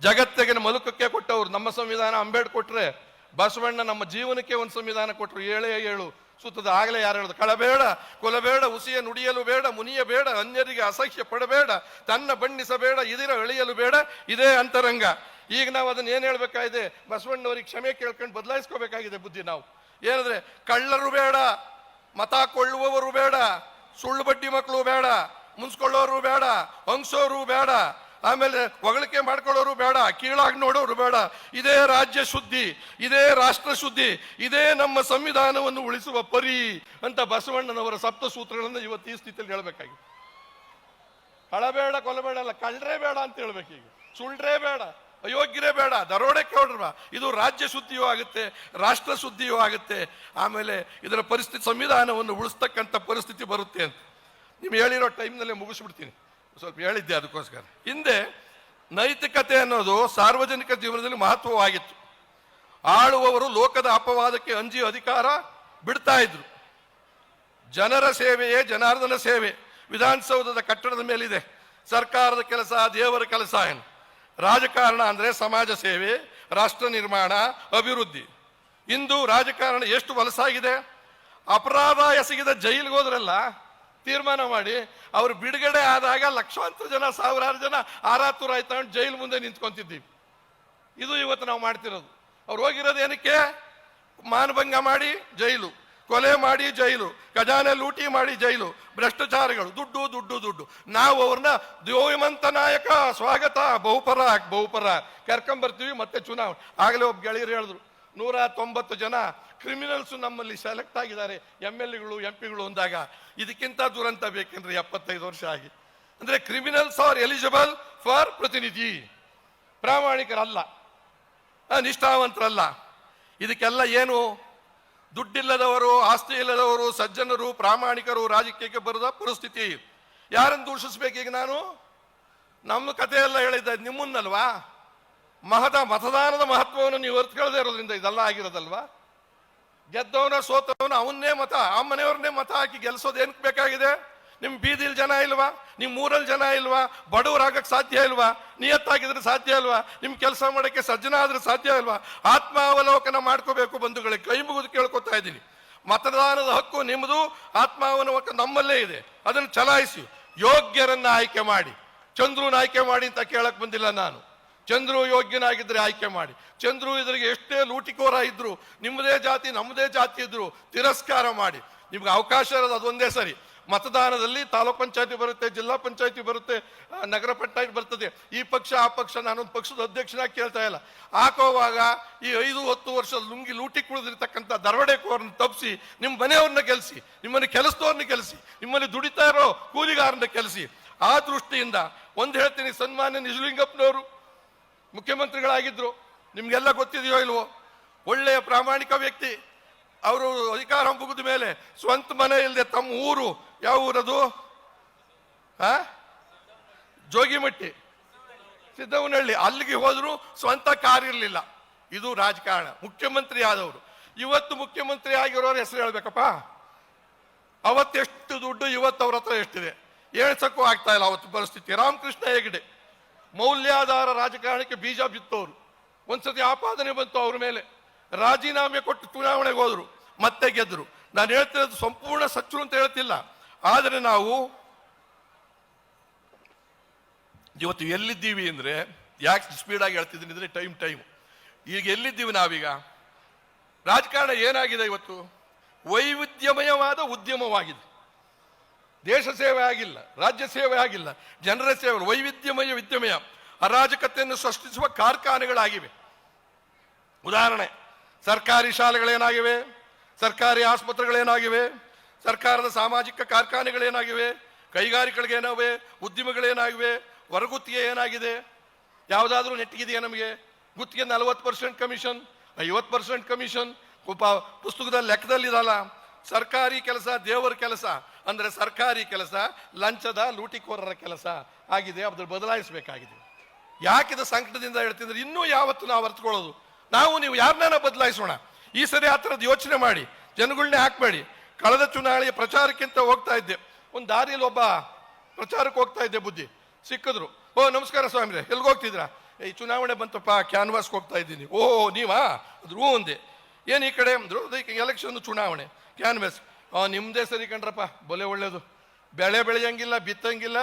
ಜಗತ್ತಿಗೆ ಮಲುಕಕ್ಕೆ ಕೊಟ್ಟವರು. ನಮ್ಮ ಸಂವಿಧಾನ ಅಂಬೇಡ್ಕರ್ ಕೊಟ್ರೆ, ಬಸವಣ್ಣ ನಮ್ಮ ಜೀವನಕ್ಕೆ ಒಂದು ಸಂವಿಧಾನ ಕೊಟ್ಟರು. 7 ಸುತ್ತದ. ಆಗಲೇ ಯಾರು ಹೇಳೋದು? ಕಳಬೇಡ, ಕೊಲಬೇಡ, ಉಸಿಯ ನುಡಿಯಲು ಬೇಡ, ಮುನಿಯ ಬೇಡ, ಅನ್ಯರಿಗೆ ಅಸಹ್ಯ ಪಡಬೇಡ, ತನ್ನ ಬಣ್ಣಿಸಬೇಡ, ಇದಿರ ಎಳೆಯಲು ಬೇಡ, ಇದೇ ಅಂತರಂಗ. ಈಗ ನಾವು ಅದನ್ನ ಏನ್ ಹೇಳ್ಬೇಕಾಗಿದೆ? ಬಸವಣ್ಣವರಿಗೆ ಕ್ಷಮೆ ಕೇಳ್ಕೊಂಡು ಬದಲಾಯಿಸ್ಕೋಬೇಕಾಗಿದೆ ಬುದ್ಧಿ. ನಾವು ಏನಂದ್ರೆ, ಕಳ್ಳರು ಬೇಡ, ಮತ ಕೊಳ್ಳುವವರು ಬೇಡ, ಸುಳ್ಳು ಬಡ್ಡಿ ಮಕ್ಕಳು ಬೇಡ, ಮುನ್ಸ್ಕೊಳ್ಳೋರು ಬೇಡ, ಹಂಗ್ಸೋರು ಬೇಡ, ಆಮೇಲೆ ಹೊಗಳಿಕೆ ಮಾಡ್ಕೊಳ್ಳೋರು ಬೇಡ, ಕೀಳಾಗಿ ನೋಡೋರು ಬೇಡ. ಇದೇ ರಾಜ್ಯ ಶುದ್ಧಿ, ಇದೇ ರಾಷ್ಟ್ರ ಶುದ್ಧಿ, ಇದೇ ನಮ್ಮ ಸಂವಿಧಾನವನ್ನು ಉಳಿಸುವ ಪರಿ ಅಂತ ಬಸವಣ್ಣನವರ ಸಪ್ತ ಸೂತ್ರಗಳನ್ನು ಇವತ್ತು ಈ ಸ್ಥಿತಿಯಲ್ಲಿ ಹೇಳ್ಬೇಕಾಗಿ. ಕಳಬೇಡ, ಕೊಲಬೇಡ ಅಲ್ಲ, ಕಳ್ಳರೇ ಬೇಡ ಅಂತ ಹೇಳ್ಬೇಕೀಗ. ಸುಳ್ಳ್ರೇ ಬೇಡ, ಅಯೋಗ್ಯರೇ ಬೇಡ, ದರೋಡೆಕ್ಕೆ ಹೊಡ್ರ. ಇದು ರಾಜ್ಯ ಶುದ್ಧಿಯೂ ಆಗುತ್ತೆ, ರಾಷ್ಟ್ರ ಶುದ್ಧಿಯೂ ಆಗುತ್ತೆ. ಆಮೇಲೆ ಇದರ ಪರಿಸ್ಥಿತಿ, ಸಂವಿಧಾನವನ್ನು ಉಳಿಸ್ತಕ್ಕಂಥ ಪರಿಸ್ಥಿತಿ ಬರುತ್ತೆ ಅಂತ ನಿಮ್ಗೆ ಹೇಳಿರೋ ಟೈಮ್ನಲ್ಲೇ ಮುಗಿಸ್ಬಿಡ್ತೀನಿ. ಸ್ವಲ್ಪ ಹೇಳಿದ್ದೆ ಅದಕ್ಕೋಸ್ಕರ. ಹಿಂದೆ ನೈತಿಕತೆ ಅನ್ನೋದು ಸಾರ್ವಜನಿಕ ಜೀವನದಲ್ಲಿ ಮಹತ್ವವಾಗಿತ್ತು. ಆಳುವವರು ಲೋಕದ ಅಪವಾದಕ್ಕೆ ಅಂಜಿ ಅಧಿಕಾರ ಬಿಡ್ತಾ ಇದ್ರು. ಜನರ ಸೇವೆಯೇ ಜನಾರ್ದನ ಸೇವೆ. ವಿಧಾನಸೌಧದ ಕಟ್ಟಡದ ಮೇಲಿದೆ ಸರ್ಕಾರದ ಕೆಲಸ, ದೇವರ ಕೆಲಸ ಏನು. ರಾಜಕಾರಣ ಅಂದ್ರೆ ಸಮಾಜ ಸೇವೆ, ರಾಷ್ಟ್ರ ನಿರ್ಮಾಣ, ಅಭಿವೃದ್ಧಿ. ಇಂದು ರಾಜಕಾರಣ ಎಷ್ಟು ವಲಸಾಗಿದೆ. ಅಪರಾಧ ಎಸಗಿದ ಜೈಲಿಗೆ ಹೋದ್ರಲ್ಲ, ತೀರ್ಮಾನ ಮಾಡಿ ಅವರು ಬಿಡುಗಡೆ ಆದಾಗ ಲಕ್ಷಾಂತರ ಜನ, ಸಾವಿರಾರು ಜನ ಆರಾತುರ ಆಯ್ತಾ ಜೈಲು ಮುಂದೆ ನಿಂತ್ಕೊಂತಿದ್ದೀವಿ. ಇದು ಇವತ್ತು ನಾವು ಮಾಡ್ತಿರೋದು. ಅವ್ರು ಹೋಗಿರೋದು ಏನಕ್ಕೆ? ಮಾನಭಂಗ ಮಾಡಿ ಜೈಲು, ಕೊಲೆ ಮಾಡಿ ಜೈಲು, ಖಜಾನೆ ಲೂಟಿ ಮಾಡಿ ಜೈಲು, ಭ್ರಷ್ಟಾಚಾರಗಳು, ದುಡ್ಡು ದುಡ್ಡು ದುಡ್ಡು. ನಾವು ಅವ್ರನ್ನ ದ್ಯೋಮಂತ ನಾಯಕ, ಸ್ವಾಗತ, ಬಹುಪರ ಕರ್ಕೊಂಬರ್ತೀವಿ. ಮತ್ತೆ ಚುನಾವಣೆ ಆಗಲೇ ಒಬ್ಬ ಗೆಳೆಯರು ಹೇಳಿದ್ರು, 190 ಜನ ಕ್ರಿಮಿನಲ್ಸ್ ನಮ್ಮಲ್ಲಿ ಸೆಲೆಕ್ಟ್ ಆಗಿದ್ದಾರೆ MLAಗಳು MP ಗಳು ಅಂದಾಗ ಇದಕ್ಕಿಂತ ದುರಂತ ಬೇಕೇನ್ರಿ? 75 ವರ್ಷ ಆಗಿ. ಅಂದ್ರೆ ಕ್ರಿಮಿನಲ್ಸ್ ಆರ್ ಎಲಿಜಿಬಲ್ ಫಾರ್ ಪ್ರತಿನಿಧಿ, ಪ್ರಾಮಾಣಿಕರಲ್ಲ, ನಿಷ್ಠಾವಂತರಲ್ಲ. ಇದಕ್ಕೆಲ್ಲ ಏನು? ದುಡ್ಡಿಲ್ಲದವರು, ಆಸ್ತಿ ಇಲ್ಲದವರು, ಸಜ್ಜನರು, ಪ್ರಾಮಾಣಿಕರು ರಾಜಕೀಯಕ್ಕೆ ಬರದ ಪರಿಸ್ಥಿತಿ. ಯಾರನ್ನು ದೂಷಿಸ್ಬೇಕೀಗ ನಾನು? ನಮ್ಮ ಕಥೆ ಎಲ್ಲ ಹೇಳಿದ್ದ ನಿಮ್ಮನ್ನಲ್ವಾ? ಮತದಾನದ ಮಹತ್ವವನ್ನು ನೀವು ಅರ್ಥಕೊಳ್ಳದೆ ಇರೋದ್ರಿಂದ ಇದೆಲ್ಲ ಆಗಿರೋದಲ್ವಾ? ಗೆದ್ದವನ ಸೋತವನ ಅವನ್ನೇ ಮತ, ಆ ಮನೆಯವ್ರನ್ನೇ ಮತ ಹಾಕಿ ಗೆಲ್ಸೋದು ಏನಕ್ಕೆ ಬೇಕಾಗಿದೆ? ನಿಮ್ ಬೀದಿಲ್ ಜನ ಇಲ್ವಾ? ನಿಮ್ ಊರಲ್ಲಿ ಜನ ಇಲ್ವಾ? ಬಡವರಾಗಕ್ಕೆ ಸಾಧ್ಯ ಇಲ್ವಾ? ನಿಯತ್ತಾಗಿದ್ರೆ ಸಾಧ್ಯ ಇಲ್ವಾ? ನಿಮ್ ಕೆಲಸ ಮಾಡಕ್ಕೆ ಸಜ್ಜನ ಆದ್ರೆ ಸಾಧ್ಯ ಇಲ್ವಾ? ಆತ್ಮಾವಲೋಕನ ಮಾಡ್ಕೋಬೇಕು ಬಂಧುಗಳೇ, ಕೈ ಮುಗಿದು ಕೇಳ್ಕೊತಾ ಇದ್ದೀನಿ. ಮತದಾನದ ಹಕ್ಕು ನಿಮ್ಮದು, ಆತ್ಮಾವಲೋಕನ ನಮ್ಮಲ್ಲೇ ಇದೆ. ಅದನ್ನು ಚಲಾಯಿಸಿ ಯೋಗ್ಯರನ್ನ ಆಯ್ಕೆ ಮಾಡಿ. ಚಂದ್ರನ ಆಯ್ಕೆ ಮಾಡಿ ಅಂತ ಕೇಳಕ್ ಬಂದಿಲ್ಲ ನಾನು. ಚಂದ್ರು ಯೋಗ್ಯನಾಗಿದ್ರೆ ಆಯ್ಕೆ ಮಾಡಿ. ಚಂದ್ರು ಇದ್ರಿಗೆ ಎಷ್ಟೇ ಲೂಟಿಕೋರ ಇದ್ರು, ನಿಮ್ಮದೇ ಜಾತಿ ನಮ್ಮದೇ ಜಾತಿ ಇದ್ರು ತಿರಸ್ಕಾರ ಮಾಡಿ. ನಿಮ್ಗೆ ಅವಕಾಶ ಇರೋದು ಅದೊಂದೇ ಸರಿ. ಮತದಾನದಲ್ಲಿ ತಾಲೂಕ್ ಪಂಚಾಯತಿ ಬರುತ್ತೆ, ಜಿಲ್ಲಾ ಪಂಚಾಯತಿ ಬರುತ್ತೆ, ನಗರ ಪಂಚಾಯತ್ ಬರ್ತದೆ. ಈ ಪಕ್ಷ ಆ ಪಕ್ಷ, ನಾನೊಂದು ಪಕ್ಷದ ಅಧ್ಯಕ್ಷನಾಗಿ ಕೇಳ್ತಾ ಇಲ್ಲ. ಹಾಕೋವಾಗ ಈ 5-10 ವರ್ಷ ಲುಂಗಿ ಲೂಟಿ ಕುಳಿದಿರ್ತಕ್ಕಂಥ ದರೋಡೆಕೋರನ್ನ ತಪ್ಪಿಸಿ ನಿಮ್ಮ ಮನೆಯವ್ರನ್ನ ಗೆಲ್ಲಿಸಿ, ನಿಮ್ಮನ್ನು ಕೆಲಸದವ್ರನ್ನ ಗೆಲ್ಲಿಸಿ, ನಿಮ್ಮಲ್ಲಿ ದುಡಿತಾ ಇರೋ ಕೂಲಿಗಾರನ್ನ ಗೆಲ್ಲಿಸಿ. ಆ ದೃಷ್ಟಿಯಿಂದ ಒಂದು ಹೇಳ್ತೀನಿ, ಸನ್ಮಾನ್ಯ ನಿಜಲಿಂಗಪ್ಪನವರು ಮುಖ್ಯಮಂತ್ರಿಗಳಾಗಿದ್ರು, ನಿಮ್ಗೆಲ್ಲ ಗೊತ್ತಿದೆಯೋ ಇಲ್ವೋ? ಒಳ್ಳೆಯ ಪ್ರಾಮಾಣಿಕ ವ್ಯಕ್ತಿ. ಅವರು ಅಧಿಕಾರ ಮುಗಿದ ಮೇಲೆ ಸ್ವಂತ ಮನೆ ಇಲ್ಲದೆ ತಮ್ಮ ಊರು, ಯಾವ ಊರದು? ಜೋಗಿಮಟ್ಟಿ, ಸಿದ್ದವನಹಳ್ಳಿ, ಅಲ್ಲಿಗೆ ಹೋದ್ರು ಸ್ವಂತ ಕಾರ್ ಇರಲಿಲ್ಲ. ಇದು ರಾಜಕಾರಣ. ಮುಖ್ಯಮಂತ್ರಿ ಆದವರು. ಇವತ್ತು ಮುಖ್ಯಮಂತ್ರಿ ಆಗಿರೋರು ಹೆಸರು ಹೇಳ್ಬೇಕಪ್ಪ. ಅವತ್ತೆಷ್ಟು ದುಡ್ಡು, ಇವತ್ತು ಅವ್ರ ಹತ್ರ ಎಷ್ಟಿದೆ ಹೇಳ್ಸಕ್ಕೂ ಆಗ್ತಾ ಇಲ್ಲ ಅವತ್ತು ಪರಿಸ್ಥಿತಿ. ರಾಮಕೃಷ್ಣ ಹೆಗಡೆ ಮೌಲ್ಯಾಧಾರ ರಾಜಕಾರಣಕ್ಕೆ ಬೀಜ ಬಿತ್ತವರು. ಒಂದ್ಸತಿ ಆಪಾದನೆ ಬಂತು ಅವ್ರ ಮೇಲೆ, ರಾಜೀನಾಮೆ ಕೊಟ್ಟು ಚುನಾವಣೆಗೆ ಹೋದ್ರು, ಮತ್ತೆ ಗೆದ್ರು. ನಾನು ಹೇಳ್ತಿರೋದು ಸಂಪೂರ್ಣ ಸಚ್ಚು ಅಂತ ಹೇಳ್ತಿಲ್ಲ, ಆದರೆ ನಾವು ಇವತ್ತು ಎಲ್ಲಿದ್ದೀವಿ ಅಂದ್ರೆ, ಯಾಕೆ ಸ್ಪೀಡಾಗಿ ಹೇಳ್ತಿದ್ದೀನಿ ಅಂದ್ರೆ ಟೈಮ್ ಈಗ ಎಲ್ಲಿದ್ದೀವಿ ನಾವೀಗ? ರಾಜಕಾರಣ ಏನಾಗಿದೆ ಇವತ್ತು? ವೈವಿಧ್ಯಮಯವಾದ ಉದ್ಯಮವಾಗಿದೆ. ದೇಶ ಸೇವೆ ಆಗಿಲ್ಲ, ರಾಜ್ಯ ಸೇವೆ ಆಗಿಲ್ಲ, ಜನರ ಸೇವೆ, ವಿದ್ಯಮಯ ಅರಾಜಕತೆಯನ್ನು ಸೃಷ್ಟಿಸುವ ಕಾರ್ಖಾನೆಗಳಾಗಿವೆ. ಉದಾಹರಣೆ, ಸರ್ಕಾರಿ ಶಾಲೆಗಳೇನಾಗಿವೆ, ಸರ್ಕಾರಿ ಆಸ್ಪತ್ರೆಗಳೇನಾಗಿವೆ, ಸರ್ಕಾರದ ಸಾಮಾಜಿಕ ಕಾರ್ಖಾನೆಗಳೇನಾಗಿವೆ, ಕೈಗಾರಿಕೆಗಳೇನಾಗಿವೆ, ಉದ್ಯಮಗಳೇನಾಗಿವೆ, ಹೊರಗುತ್ತಿಗೆ ಏನಾಗಿದೆ? ಯಾವುದಾದ್ರೂ ನೆಟ್ಟಿಗಿದೆಯಾ ನಮಗೆ? ಗುತ್ತಿಗೆ 40% ಕಮಿಷನ್, 50% ಕಮಿಷನ್, ಪುಸ್ತಕದ ಲೆಕ್ಕದಲ್ಲಿದಲ್ಲ. ಸರ್ಕಾರಿ ಕೆಲಸ ದೇವರ ಕೆಲಸ ಅಂದ್ರೆ ಸರ್ಕಾರಿ ಕೆಲಸ ಲಂಚದ ಲೂಟಿಕೋರರ ಕೆಲಸ ಆಗಿದೆ. ಅದ್ರ ಬದಲಾಯಿಸಬೇಕಾಗಿದೆ. ಯಾಕಿದ ಸಂಕಟದಿಂದ ಹೇಳ್ತಿದ್ರೆ, ಇನ್ನೂ ಯಾವತ್ತು ನಾವು ಅರ್ಥಕೊಳ್ಳೋದು? ನೀವು ಯಾರನ್ನ ಬದಲಾಯಿಸೋಣ. ಈ ಸರಿ ಆ ಥರದ್ದು ಯೋಚನೆ ಮಾಡಿ, ಜನಗಳನ್ನೇ ಹಾಕ್ಬೇಡಿ. ಕಳೆದ ಚುನಾವಣೆಯ ಪ್ರಚಾರಕ್ಕಿಂತ ಹೋಗ್ತಾ ಇದ್ದೆ, ಒಂದು ದಾರಿಯಲ್ಲಿ ಒಬ್ಬ ಪ್ರಚಾರಕ್ಕೆ ಹೋಗ್ತಾ ಇದ್ದೆ, ಬುದ್ಧಿ ಸಿಕ್ಕಿದ್ರು. ಓ ನಮಸ್ಕಾರ ಸ್ವಾಮಿರೇ, ಎಲ್ಗೆ ಹೋಗ್ತಿದ್ರಾ? ಈ ಚುನಾವಣೆ ಬಂತಪ್ಪ, ಕ್ಯಾನ್ವಾಸ್ಗೆ ಹೋಗ್ತಾ ಇದ್ದೀನಿ. ಓ ನೀವಾ? ಅದ್ರ ಒಂದೇ. ಏನು ಈ ಕಡೆ ಅಂದ್ರು, ಎಲೆಕ್ಷನ್ ಚುನಾವಣೆ ಕ್ಯಾನ್ವಾಸ್. ನಿಮ್ಮದೇ ಸರಿ ಕಣ್ರಪ್ಪ, ಬೊಲೆ ಒಳ್ಳೇದು. ಬೆಳೆ ಬೆಳೆಯಂಗಿಲ್ಲ, ಬಿತ್ತಂಗಿಲ್ಲ,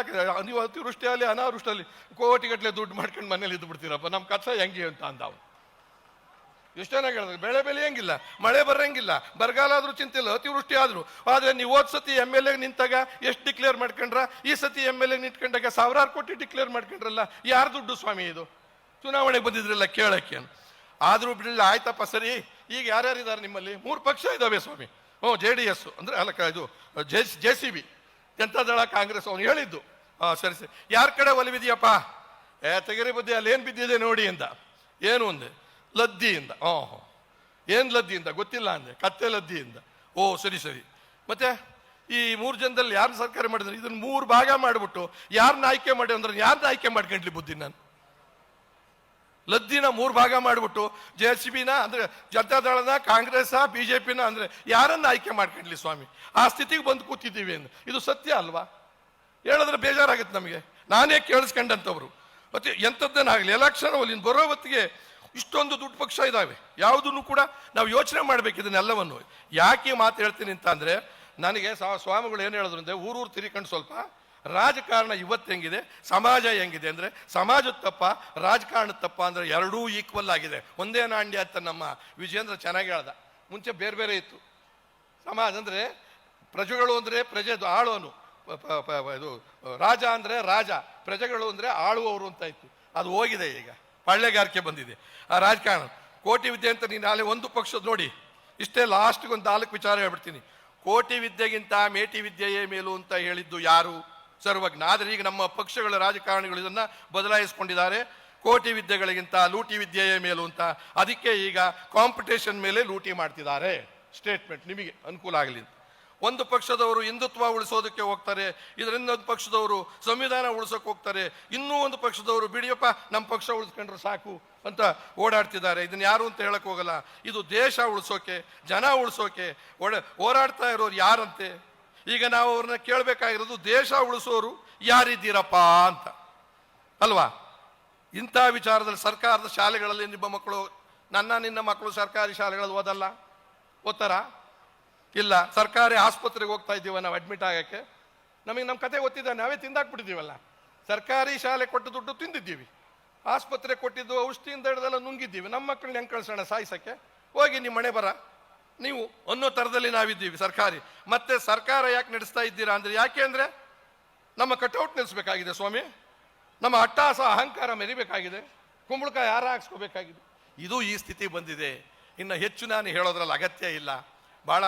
ನೀವು ಅತಿವೃಷ್ಟಿ ಆಗಲಿ ಅನಾವೃಷ್ಟಿ ಆಗಲಿ ಕೋಟಿಗಟ್ಟಲೆ ದುಡ್ಡು ಮಾಡ್ಕೊಂಡು ಮನೇಲಿ ಇದ್ದು ಬಿಡ್ತೀರಪ್ಪ, ನಮ್ಮ ಕಸ ಹೆಂಗೆ ಅಂತ ಅಂದವು. ಎಷ್ಟು ಚೆನ್ನಾಗಿ ಹೇಳಿದ್ರು, ಬೆಳೆ ಬೆಳೆಯಂಗಿಲ್ಲ, ಮಳೆ ಬರಂಗಿಲ್ಲ, ಬರಗಾಲ ಆದ್ರೂ ಚಿಂತೆ ಇಲ್ಲ, ಅತಿವೃಷ್ಟಿ ಆದ್ರು. ಆದ್ರೆ ನೀವು ಹೋದ್ ಸತಿ MLA ನಿಂತಾಗ ಎಷ್ಟು ಡಿಕ್ಲೇರ್ ಮಾಡ್ಕೊಂಡ್ರ, ಈ ಸತಿ MLA ನಿಂತ್ಕೊಂಡಾಗ 1000 ಕೋಟಿ ಡಿಕ್ಲೇರ್ ಮಾಡ್ಕೊಂಡ್ರಲ್ಲ, ಯಾರು ದುಡ್ಡು ಸ್ವಾಮಿ ಇದು? ಚುನಾವಣೆಗೆ ಬಂದಿದ್ರಲ್ಲ ಕೇಳಕ್ಕೆ. ಆದ್ರೂ ಬಿಡಲಿಲ್ಲ, ಆಯ್ತಪ್ಪ ಸರಿ. ಈಗ ಯಾರ್ಯಾರಿದ್ದಾರೆ ನಿಮ್ಮಲ್ಲಿ? 3 ಪಕ್ಷ ಇದಾವೆ ಸ್ವಾಮಿ. JDS ಅಂದ್ರೆ ಅಲ್ಲ, ಇದು JCB, ಜನತಾದಳ, ಕಾಂಗ್ರೆಸ್. ಅವನು ಹೇಳಿದ್ದು ಸರಿ ಸರಿ, ಯಾರ ಕಡೆ ಒಲಿವಿದೆಯಪ್ಪ? ತೆಗೆರಿ ಬುದ್ಧಿ, ಅಲ್ಲಿ ಏನ್ ಬಿದ್ದಿದೆ ನೋಡಿ ಅಂತ. ಏನು ಅಂದೆ? ಲದ್ದಿಯಿಂದ. ಏನ್ ಲದ್ದಿಯಿಂದ ಗೊತ್ತಿಲ್ಲ ಅಂದೆ. ಕತ್ತೆ ಲದ್ದಿಯಿಂದ. ಓ ಸರಿ ಸರಿ. ಮತ್ತೆ ಈ 3 ಜನದಲ್ಲಿ ಯಾರು ಸರ್ಕಾರ ಮಾಡಿದ್ರೆ, ಇದನ್ನ 3 ಭಾಗ ಮಾಡಿಬಿಟ್ಟು ಯಾರನ್ನ ಆಯ್ಕೆ ಮಾಡಿ ಅಂದ್ರೆ ಯಾರನ್ನ ಆಯ್ಕೆ ಮಾಡ್ಕೊಂಡ್ಲಿ ಬುದ್ಧಿ ನಾನು? ಲದ್ದಿನ 3 ಭಾಗ ಮಾಡಿಬಿಟ್ಟು JCBನ ಅಂದ್ರೆ ಜನತಾದಳನ, ಕಾಂಗ್ರೆಸ್, BJPನ ಅಂದ್ರೆ ಯಾರನ್ನ ಆಯ್ಕೆ ಮಾಡ್ಕೊಂಡ್ಲಿ ಸ್ವಾಮಿ? ಆ ಸ್ಥಿತಿಗೆ ಬಂದು ಕೂತಿದ್ದೀವಿ ಅಂದ್ರೆ ಇದು ಸತ್ಯ ಅಲ್ವಾ? ಹೇಳಿದ್ರೆ ಬೇಜಾರಾಗುತ್ತೆ ನಮಗೆ. ನಾನೇ ಕೇಳಿಸ್ಕೊಂಡಂಥವ್ರು. ಮತ್ತೆ ಎಂಥದ್ದೇನಾಗಲಿ ಎಲೆಕ್ಷನ್ ಅಲ್ಲಿ ಬರೋ ಹೊತ್ತಿಗೆ ಇಷ್ಟೊಂದು ದುಡ್ಡು ಪಕ್ಷ ಇದ್ದಾವೆ, ಯಾವುದನ್ನು ಕೂಡ ನಾವು ಯೋಚನೆ ಮಾಡಬೇಕು ಇದನ್ನೆಲ್ಲವನ್ನು. ಯಾಕೆ ಮಾತು ಹೇಳ್ತೀನಿ ಅಂತ ಅಂದರೆ, ನನಗೆ ಸ್ವಾಮಿಗಳು ಏನು ಹೇಳಿದ್ರು ಅಂದರೆ, ಊರೂರು ತಿರ್ಕೊಂಡು ಸ್ವಲ್ಪ ರಾಜಕಾರಣ ಇವತ್ತು ಹೆಂಗಿದೆ, ಸಮಾಜ ಹೆಂಗಿದೆ ಅಂದರೆ, ಸಮಾಜದ ತಪ್ಪ ರಾಜಕಾರಣದ ತಪ್ಪ ಅಂದರೆ ಎರಡೂ ಈಕ್ವಲ್ ಆಗಿದೆ, ಒಂದೇ ನಾಣ್ಯ ಅಂತ ನಮ್ಮ ವಿಜೇಂದ್ರ ಚೆನ್ನಾಗಿ ಹೇಳ್ದ. ಮುಂಚೆ ಬೇರೆ ಬೇರೆ ಇತ್ತು ಸಮಾಜ ಅಂದರೆ, ಪ್ರಜೆಗಳು ಅಂದರೆ ಪ್ರಜೆ ಆಳುವನು, ಇದು ರಾಜ ಅಂದರೆ ರಾಜ, ಪ್ರಜೆಗಳು ಅಂದರೆ ಆಳುವವರು ಅಂತ ಇತ್ತು. ಅದು ಹೋಗಿದೆ, ಈಗ ಪಾಳ್ಯಗಾರಿಕೆ ಬಂದಿದೆ ಆ ರಾಜಕಾರಣ. ಕೋಟಿ ವಿದ್ಯೆ ಅಂತ ನೀನು ನಾಳೆ ಒಂದು ಪಕ್ಷದ ನೋಡಿ, ಇಷ್ಟೇ ಲಾಸ್ಟ್ಗೆ ಒಂದು 4 ವಿಚಾರ ಹೇಳ್ಬಿಡ್ತೀನಿ. ಕೋಟಿ ವಿದ್ಯೆಗಿಂತ ಮೇಟಿ ವಿದ್ಯೆಯೇ ಮೇಲು ಅಂತ ಹೇಳಿದ್ದು ಯಾರು? ಸರ್ವಜ್ಞ. ಆದರೆ ಈಗ ನಮ್ಮ ಪಕ್ಷಗಳ ರಾಜಕಾರಣಿಗಳು ಇದನ್ನು ಬದಲಾಯಿಸ್ಕೊಂಡಿದ್ದಾರೆ. ಕೋಟಿ ವಿದ್ಯೆಗಳಿಗಿಂತ ಲೂಟಿ ವಿದ್ಯೆಯೇ ಮೇಲು ಅಂತ. ಅದಕ್ಕೆ ಈಗ ಕಾಂಪಿಟೇಷನ್ ಮೇಲೆ ಲೂಟಿ ಮಾಡ್ತಿದ್ದಾರೆ. ಸ್ಟೇಟ್ಮೆಂಟ್ ನಿಮಗೆ ಅನುಕೂಲ ಆಗಲಿ ಅಂತ. ಒಂದು ಪಕ್ಷದವರು ಹಿಂದುತ್ವ ಉಳಿಸೋದಕ್ಕೆ ಹೋಗ್ತಾರೆ, ಇದರಿಂದ ಒಂದು ಪಕ್ಷದವರು ಸಂವಿಧಾನ ಉಳಿಸೋಕೆ ಹೋಗ್ತಾರೆ, ಇನ್ನೂ ಒಂದು ಪಕ್ಷದವರು ಬಿಡಿಯಪ್ಪ ನಮ್ಮ ಪಕ್ಷ ಉಳಿಸ್ಕೊಂಡ್ರೆ ಸಾಕು ಅಂತ ಓಡಾಡ್ತಿದ್ದಾರೆ. ಇದನ್ನ ಯಾರು ಅಂತ ಹೇಳಕ್ ಹೋಗಲ್ಲ. ಇದು ದೇಶ ಉಳಿಸೋಕೆ, ಜನ ಉಳಿಸೋಕೆ ಹೋರಾಡ್ತಾ ಇರೋರು ಯಾರಂತೆ? ಈಗ ನಾವು ಅವ್ರನ್ನ ಕೇಳಬೇಕಾಗಿರೋದು, ದೇಶ ಉಳಿಸೋರು ಯಾರಿದ್ದೀರಪ್ಪ ಅಂತ ಅಲ್ವಾ? ಇಂಥ ವಿಚಾರದಲ್ಲಿ ಸರ್ಕಾರದ ಶಾಲೆಗಳಲ್ಲಿ ನಿಮ್ಮ ಮಕ್ಕಳು, ನಿನ್ನ ಮಕ್ಕಳು ಸರ್ಕಾರಿ ಶಾಲೆಗಳಲ್ಲಿ ಓದಲ್ಲ? ಓದ್ತಾರ? ಇಲ್ಲ. ಸರ್ಕಾರಿ ಆಸ್ಪತ್ರೆಗೆ ಹೋಗ್ತಾ ಇದ್ದೀವ ನಾವು ಅಡ್ಮಿಟ್ ಆಗಕ್ಕೆ, ನಮಗೆ ನಮ್ಮ ಕತೆ ಗೊತ್ತಿದ್ದ, ನಾವೇ ತಿಂದಾಕ್ಬಿಟ್ಟಿದ್ದೀವಲ್ಲ. ಸರ್ಕಾರಿ ಶಾಲೆ ಕೊಟ್ಟು ದುಡ್ಡು ತಿಂದಿದ್ದೀವಿ, ಆಸ್ಪತ್ರೆ ಕೊಟ್ಟಿದ್ದು ಔಷಧಿಯಿಂದ ಹಿಡ್ದೆಲ್ಲ ನುಂಗಿದ್ದೀವಿ. ನಮ್ಮ ಮಕ್ಕಳನ್ನ ಹೆಂಗೆ ಕಳ್ಸೋಣ ಸಾಯಿಸಕ್ಕೆ? ಹೋಗಿ ನಿಮ್ಮ ಮನೆ ಬರ ನೀವು ಅನ್ನೋ ಥರದಲ್ಲಿ ನಾವಿದ್ದೀವಿ ಸರ್ಕಾರಿ. ಮತ್ತೆ ಸರ್ಕಾರ ಯಾಕೆ ನಡೆಸ್ತಾ ಇದ್ದೀರಾ ಅಂದರೆ, ಯಾಕೆ ಅಂದರೆ ನಮ್ಮ ಕಟ್ಔಟ್ ನಿಲ್ಲಿಸ್ಬೇಕಾಗಿದೆ ಸ್ವಾಮಿ, ನಮ್ಮ ಅಟ್ಟಾಸ ಅಹಂಕಾರ ಮೆರಿಬೇಕಾಗಿದೆ, ಕುಂಬಳಕಾಯಿ ಹಾರ ಹಾಕ್ಸ್ಕೋಬೇಕಾಗಿದೆ. ಇದು ಈ ಸ್ಥಿತಿ ಬಂದಿದೆ. ಇನ್ನು ಹೆಚ್ಚು ನಾನು ಹೇಳೋದ್ರಲ್ಲಿ ಅಗತ್ಯ ಇಲ್ಲ, ಭಾಳ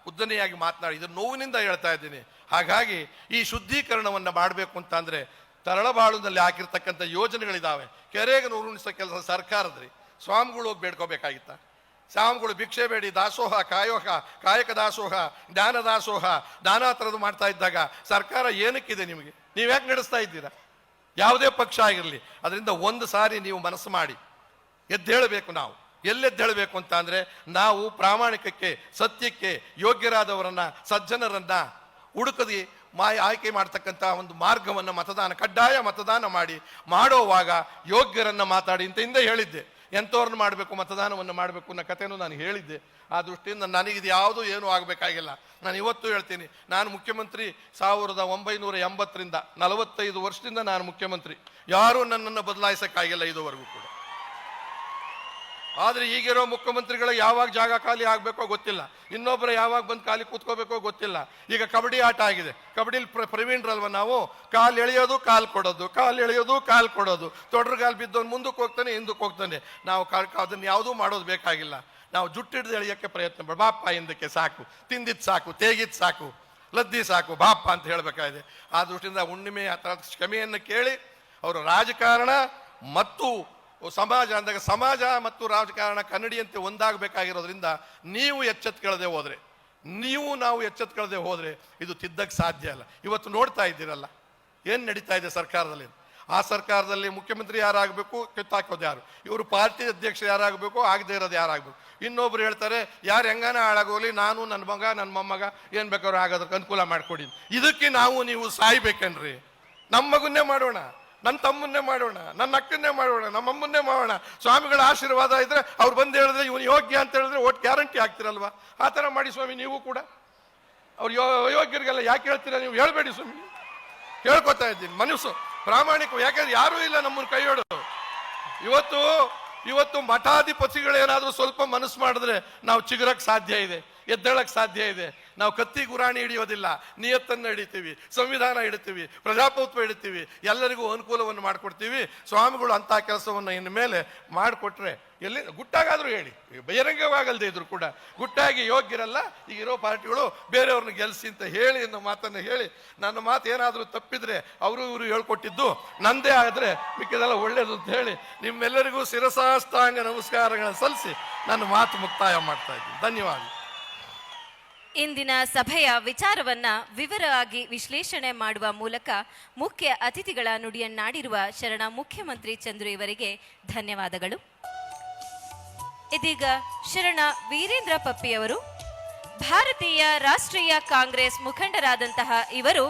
ಉದ್ದನೆಯಾಗಿ ಮಾತನಾಡಿ ಇದನ್ನು ನೋವಿನಿಂದ ಹೇಳ್ತಾ ಇದ್ದೀನಿ. ಹಾಗಾಗಿ ಈ ಶುದ್ಧೀಕರಣವನ್ನು ಮಾಡಬೇಕು ಅಂತ ಅಂದರೆ, ತರಳಬಾಳುನಲ್ಲಿ ಹಾಕಿರ್ತಕ್ಕಂಥ ಯೋಜನೆಗಳಿದ್ದಾವೆ. ಕೆರೆಗೆ ಉರುಣಿಸೋ ಕೆಲಸ ಸರ್ಕಾರದ್ರಿ. ಸ್ವಾಮಿಗಳು ಹೋಗಿ ಬೇಡ್ಕೋಬೇಕಾಗಿತ್ತ? ಸ್ವಾಮಿಗಳು ಭಿಕ್ಷೆ ಬೇಡಿ ದಾಸೋಹ, ಕಾಯಕ ದಾಸೋಹ, ಜ್ಞಾನ ದಾಸೋಹ, ನಾನಾ ಥರದ್ದು ಮಾಡ್ತಾ ಇದ್ದಾಗ ಸರ್ಕಾರ ಏನಕ್ಕಿದೆ ನಿಮಗೆ? ನೀವ್ಯಾಕೆ ನಡೆಸ್ತಾ ಇದ್ದೀರಾ? ಯಾವುದೇ ಪಕ್ಷ ಆಗಿರಲಿ, ಅದರಿಂದ ಒಂದು ಸಾರಿ ನೀವು ಮನಸ್ಸು ಮಾಡಿ ಎದ್ದೇಳಬೇಕು. ನಾವು ಎಲ್ಲೆದ್ದೇಳಬೇಕು ಅಂತ ಅಂದರೆ, ನಾವು ಪ್ರಾಮಾಣಿಕಕ್ಕೆ, ಸತ್ಯಕ್ಕೆ ಯೋಗ್ಯರಾದವರನ್ನ, ಸಜ್ಜನರನ್ನ ಹುಡುಕದಿ ಆಯ್ಕೆ ಮಾಡ್ತಕ್ಕಂಥ ಒಂದು ಮಾರ್ಗವನ್ನು ಕಡ್ಡಾಯ ಮತದಾನ ಮಾಡೋವಾಗ ಯೋಗ್ಯರನ್ನ ಮಾತಾಡಿ ಅಂತ ಹಿಂದೆ ಹೇಳಿದ್ದೆ. ಎಂಥವ್ರನ್ನ ಮಾಡಬೇಕು, ಮತದಾನವನ್ನು ಮಾಡಬೇಕು ಅನ್ನೋ ಕಥೆನೂ ನಾನು ಹೇಳಿದ್ದೆ. ಆ ದೃಷ್ಟಿಯಿಂದ ನನಗಿದು ಯಾವುದೂ ಏನೂ ಆಗಬೇಕಾಗಿಲ್ಲ. ನಾನು ಇವತ್ತು ಹೇಳ್ತೀನಿ, ನಾನು ಮುಖ್ಯಮಂತ್ರಿ 1980ರಿಂದ 45 ವರ್ಷದಿಂದ ನಾನು ಮುಖ್ಯಮಂತ್ರಿ. ಯಾರೂ ನನ್ನನ್ನು ಬದಲಾಯಿಸೋಕ್ಕಾಗಿಲ್ಲ ಇದುವರೆಗೂ ಕೂಡ. ಆದರೆ ಈಗಿರೋ ಮುಖ್ಯಮಂತ್ರಿಗಳಿಗೆ ಯಾವಾಗ ಜಾಗ ಖಾಲಿ ಆಗಬೇಕೋ ಗೊತ್ತಿಲ್ಲ, ಇನ್ನೊಬ್ಬರು ಯಾವಾಗ ಬಂದು ಖಾಲಿ ಕೂತ್ಕೋಬೇಕೋ ಗೊತ್ತಿಲ್ಲ. ಈಗ ಕಬಡ್ಡಿ ಆಟ ಆಗಿದೆ, ಕಬಡ್ಡಿಲಿ ಪ್ರವೀಣ್ರಲ್ವ ನಾವು? ಕಾಲು ಎಳೆಯೋದು ಕಾಲು ಕೊಡೋದು, ಕಾಲು ಎಳೆಯೋದು ಕಾಲು ಕೊಡೋದು, ತೊಡ್ರಗಾಲು ಬಿದ್ದವನು ಮುಂದಕ್ಕೆ ಹೋಗ್ತಾನೆ, ಹಿಂದಕ್ಕೆ ಹೋಗ್ತಾನೆ. ನಾವು ಅದನ್ನು ಯಾವುದೂ ಮಾಡೋದು ಬೇಕಾಗಿಲ್ಲ. ನಾವು ಜುಟ್ಟಿಡ್ದು ಎಳೆಯೋಕ್ಕೆ ಪ್ರಯತ್ನ ಮಾಡಿ, ಬಾಪ ಹಿಂದಕ್ಕೆ ಸಾಕು, ತಿಂದಿದ್ದು ಸಾಕು, ತೇಗಿದ್ದು ಸಾಕು, ಲದ್ದಿ ಸಾಕು, ಬಾಪ ಅಂತ ಹೇಳಬೇಕಾಗಿದೆ. ಆ ದೃಷ್ಟಿಯಿಂದ ಹುಣ್ಣಿಮೆ ಆ ಥರದ ಕ್ಷಮೆಯನ್ನು ಕೇಳಿ ಅವರು ರಾಜಕಾರಣ ಮತ್ತು ಸಮಾಜ ಅಂದಾಗ, ಸಮಾಜ ಮತ್ತು ರಾಜಕಾರಣ ಕನ್ನಡಿಯಂತೆ ಒಂದಾಗಬೇಕಾಗಿರೋದ್ರಿಂದ ನೀವು ಎಚ್ಚೆತ್ಕೊಳ್ಳದೆ ಹೋದರೆ, ನಾವು ಎಚ್ಚೆತ್ಕೊಳ್ಳದೆ ಹೋದರೆ ಇದು ತಿದ್ದಕ್ಕೆ ಸಾಧ್ಯ ಇಲ್ಲ. ಇವತ್ತು ನೋಡ್ತಾ ಇದ್ದೀರಲ್ಲ ಏನು ನಡೀತಾ ಇದೆ ಸರ್ಕಾರದಲ್ಲಿ. ಆ ಸರ್ಕಾರದಲ್ಲಿ ಮುಖ್ಯಮಂತ್ರಿ ಯಾರಾಗಬೇಕು, ಕಿತ್ತಾಕೋದು ಯಾರು? ಇವರು ಪಾರ್ಟಿ ಅಧ್ಯಕ್ಷ ಯಾರಾಗಬೇಕು, ಆಗದೆ ಇರೋದು ಯಾರಾಗಬೇಕು? ಇನ್ನೊಬ್ರು ಹೇಳ್ತಾರೆ, ಯಾರು ಹೆಂಗಾನ ಹಾಳಾಗೋಲಿ, ನಾನು ನನ್ನ ಮಗ ನನ್ನ ಮೊಮ್ಮಗ ಏನು ಬೇಕಾದ್ರೂ ಆಗೋದಕ್ಕೆ ಅನುಕೂಲ ಮಾಡಿಕೊಡಿ. ಇದಕ್ಕೆ ನೀವು ಸಾಯ್ಬೇಕನ್ರಿ? ನಮ್ಮ ಮಗನ್ನೇ ಮಾಡೋಣ, ನನ್ನ ತಮ್ಮನ್ನೇ ಮಾಡೋಣ, ನನ್ನ ಅಕ್ಕನ್ನೇ ಮಾಡೋಣ, ನಮ್ಮ ಅಮ್ಮನ್ನೇ ಮಾಡೋಣ. ಸ್ವಾಮಿಗಳ ಆಶೀರ್ವಾದ ಇದ್ರೆ ಅವ್ರು ಬಂದು ಹೇಳಿದ್ರೆ ಇವನು ಯೋಗ್ಯ ಅಂತ ಹೇಳಿದ್ರೆ ಓಟ್ ಗ್ಯಾರಂಟಿ ಆಗ್ತಿರಲ್ವಾ? ಆ ಥರ ಮಾಡಿ ಸ್ವಾಮಿ ನೀವು ಕೂಡ. ಅವ್ರು ಅಯೋಗ್ಯರಿಗೆಲ್ಲ ಯಾಕೆ ಹೇಳ್ತೀರಾ ನೀವು? ಹೇಳ್ಬೇಡಿ ಸ್ವಾಮಿ, ಕೇಳ್ಕೊತಾ ಇದ್ದೀನಿ. ಮನಸ್ಸು ಪ್ರಾಮಾಣಿಕ, ಯಾಕಂದ್ರೆ ಯಾರೂ ಇಲ್ಲ ನಮ್ಮನ್ನು ಕೈ ಹಿಡೋದು. ಇವತ್ತು ಮಠಾಧಿಪತಿಗಳೇನಾದರೂ ಸ್ವಲ್ಪ ಮನಸ್ಸು ಮಾಡಿದ್ರೆ ನಾವು ಚಿಗುರಕ್ಕೆ ಸಾಧ್ಯ ಇದೆ, ಎದ್ದೇಳಕ್ಕೆ ಸಾಧ್ಯ ಇದೆ. ನಾವು ಕತ್ತಿ ಗುರಾಣಿ ಹಿಡಿಯೋದಿಲ್ಲ, ನಿಯತ್ತನ್ನು ಹಿಡಿತೀವಿ, ಸಂವಿಧಾನ ಹಿಡಿತೀವಿ, ಪ್ರಜಾಪ್ರಭುತ್ವ ಹಿಡಿತೀವಿ, ಎಲ್ಲರಿಗೂ ಅನುಕೂಲವನ್ನು ಮಾಡಿಕೊಡ್ತೀವಿ. ಸ್ವಾಮಿಗಳು ಅಂಥ ಕೆಲಸವನ್ನು ಇನ್ನು ಮೇಲೆ ಮಾಡಿಕೊಟ್ರೆ ಎಲ್ಲಿ ಗುಟ್ಟಾಗಾದರೂ ಹೇಳಿ, ಬಹಿರಂಗವಾಗಲ್ದೇ ಇದ್ರು ಕೂಡ ಗುಟ್ಟಾಗಿ ಯೋಗ್ಯರಲ್ಲ ಈಗಿರೋ ಪಾರ್ಟಿಗಳು ಬೇರೆಯವ್ರನ್ನ ಗೆಲ್ಲಿಸಿ ಅಂತ ಹೇಳಿ ಅನ್ನೋ ಮಾತನ್ನು ಹೇಳಿ, ನನ್ನ ಮಾತು ಏನಾದರೂ ತಪ್ಪಿದ್ರೆ ಅವರು ಇವರು ಹೇಳ್ಕೊಟ್ಟಿದ್ದು ನಂದೇ ಆದರೆ ಮಿಕ್ಕಿದೆಲ್ಲ ಒಳ್ಳೇದು ಅಂತ ಹೇಳಿ ನಿಮ್ಮೆಲ್ಲರಿಗೂ ಶಿರಸಾಷ್ಟಾಂಗ ನಮಸ್ಕಾರಗಳನ್ನು ಸಲ್ಲಿಸಿ ನನ್ನ ಮಾತು ಮುಕ್ತಾಯ ಮಾಡ್ತಾ ಇದ್ದೀನಿ. ಧನ್ಯವಾದ. ಇಂದಿನ ಸಭೆಯ ವಿಚಾರವನ್ನ ವಿವರವಾಗಿ ವಿಶ್ಲೇಷಣೆ ಮಾಡುವ ಮೂಲಕ ಮುಖ್ಯ ಅತಿಥಿಗಳ ನುಡಿಯನ್ನಾಡಿರುವ ಶರಣ ಮುಖ್ಯಮಂತ್ರಿ ಚಂದ್ರು ಇವರಿಗೆ ಧನ್ಯವಾದಗಳು. ಇದೀಗ ಶರಣ ವೀರೇಂದ್ರ ಪಪ್ಪಿಯವರು ಭಾರತೀಯ ರಾಷ್ಟ್ರೀಯ ಕಾಂಗ್ರೆಸ್ ಮುಖಂಡರಾದಂತಹ ಇವರು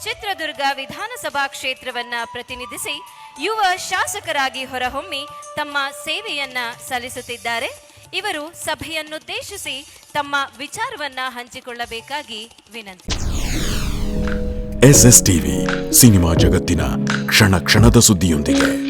ಚಿತ್ರದುರ್ಗ ವಿಧಾನಸಭಾ ಕ್ಷೇತ್ರವನ್ನ ಪ್ರತಿನಿಧಿಸಿ ಯುವ ಶಾಸಕರಾಗಿ ಹೊರಹೊಮ್ಮಿ ತಮ್ಮ ಸೇವೆಯನ್ನ ಸಲ್ಲಿಸುತ್ತಿದ್ದಾರೆ. ಇವರು ಸಭೆಯನ್ನುದ್ದೇಶಿಸಿ ತಮ್ಮ ವಿಚಾರವನ್ನ ಹಂಚಿಕೊಳ್ಳಬೇಕಾಗಿ ವಿನಂತಿ. SS ಟಿವಿ ಸಿನಿಮಾ ಜಗತ್ತಿನ ಕ್ಷಣ ಕ್ಷಣದ ಸುದ್ದಿಯೊಂದಿಗೆ.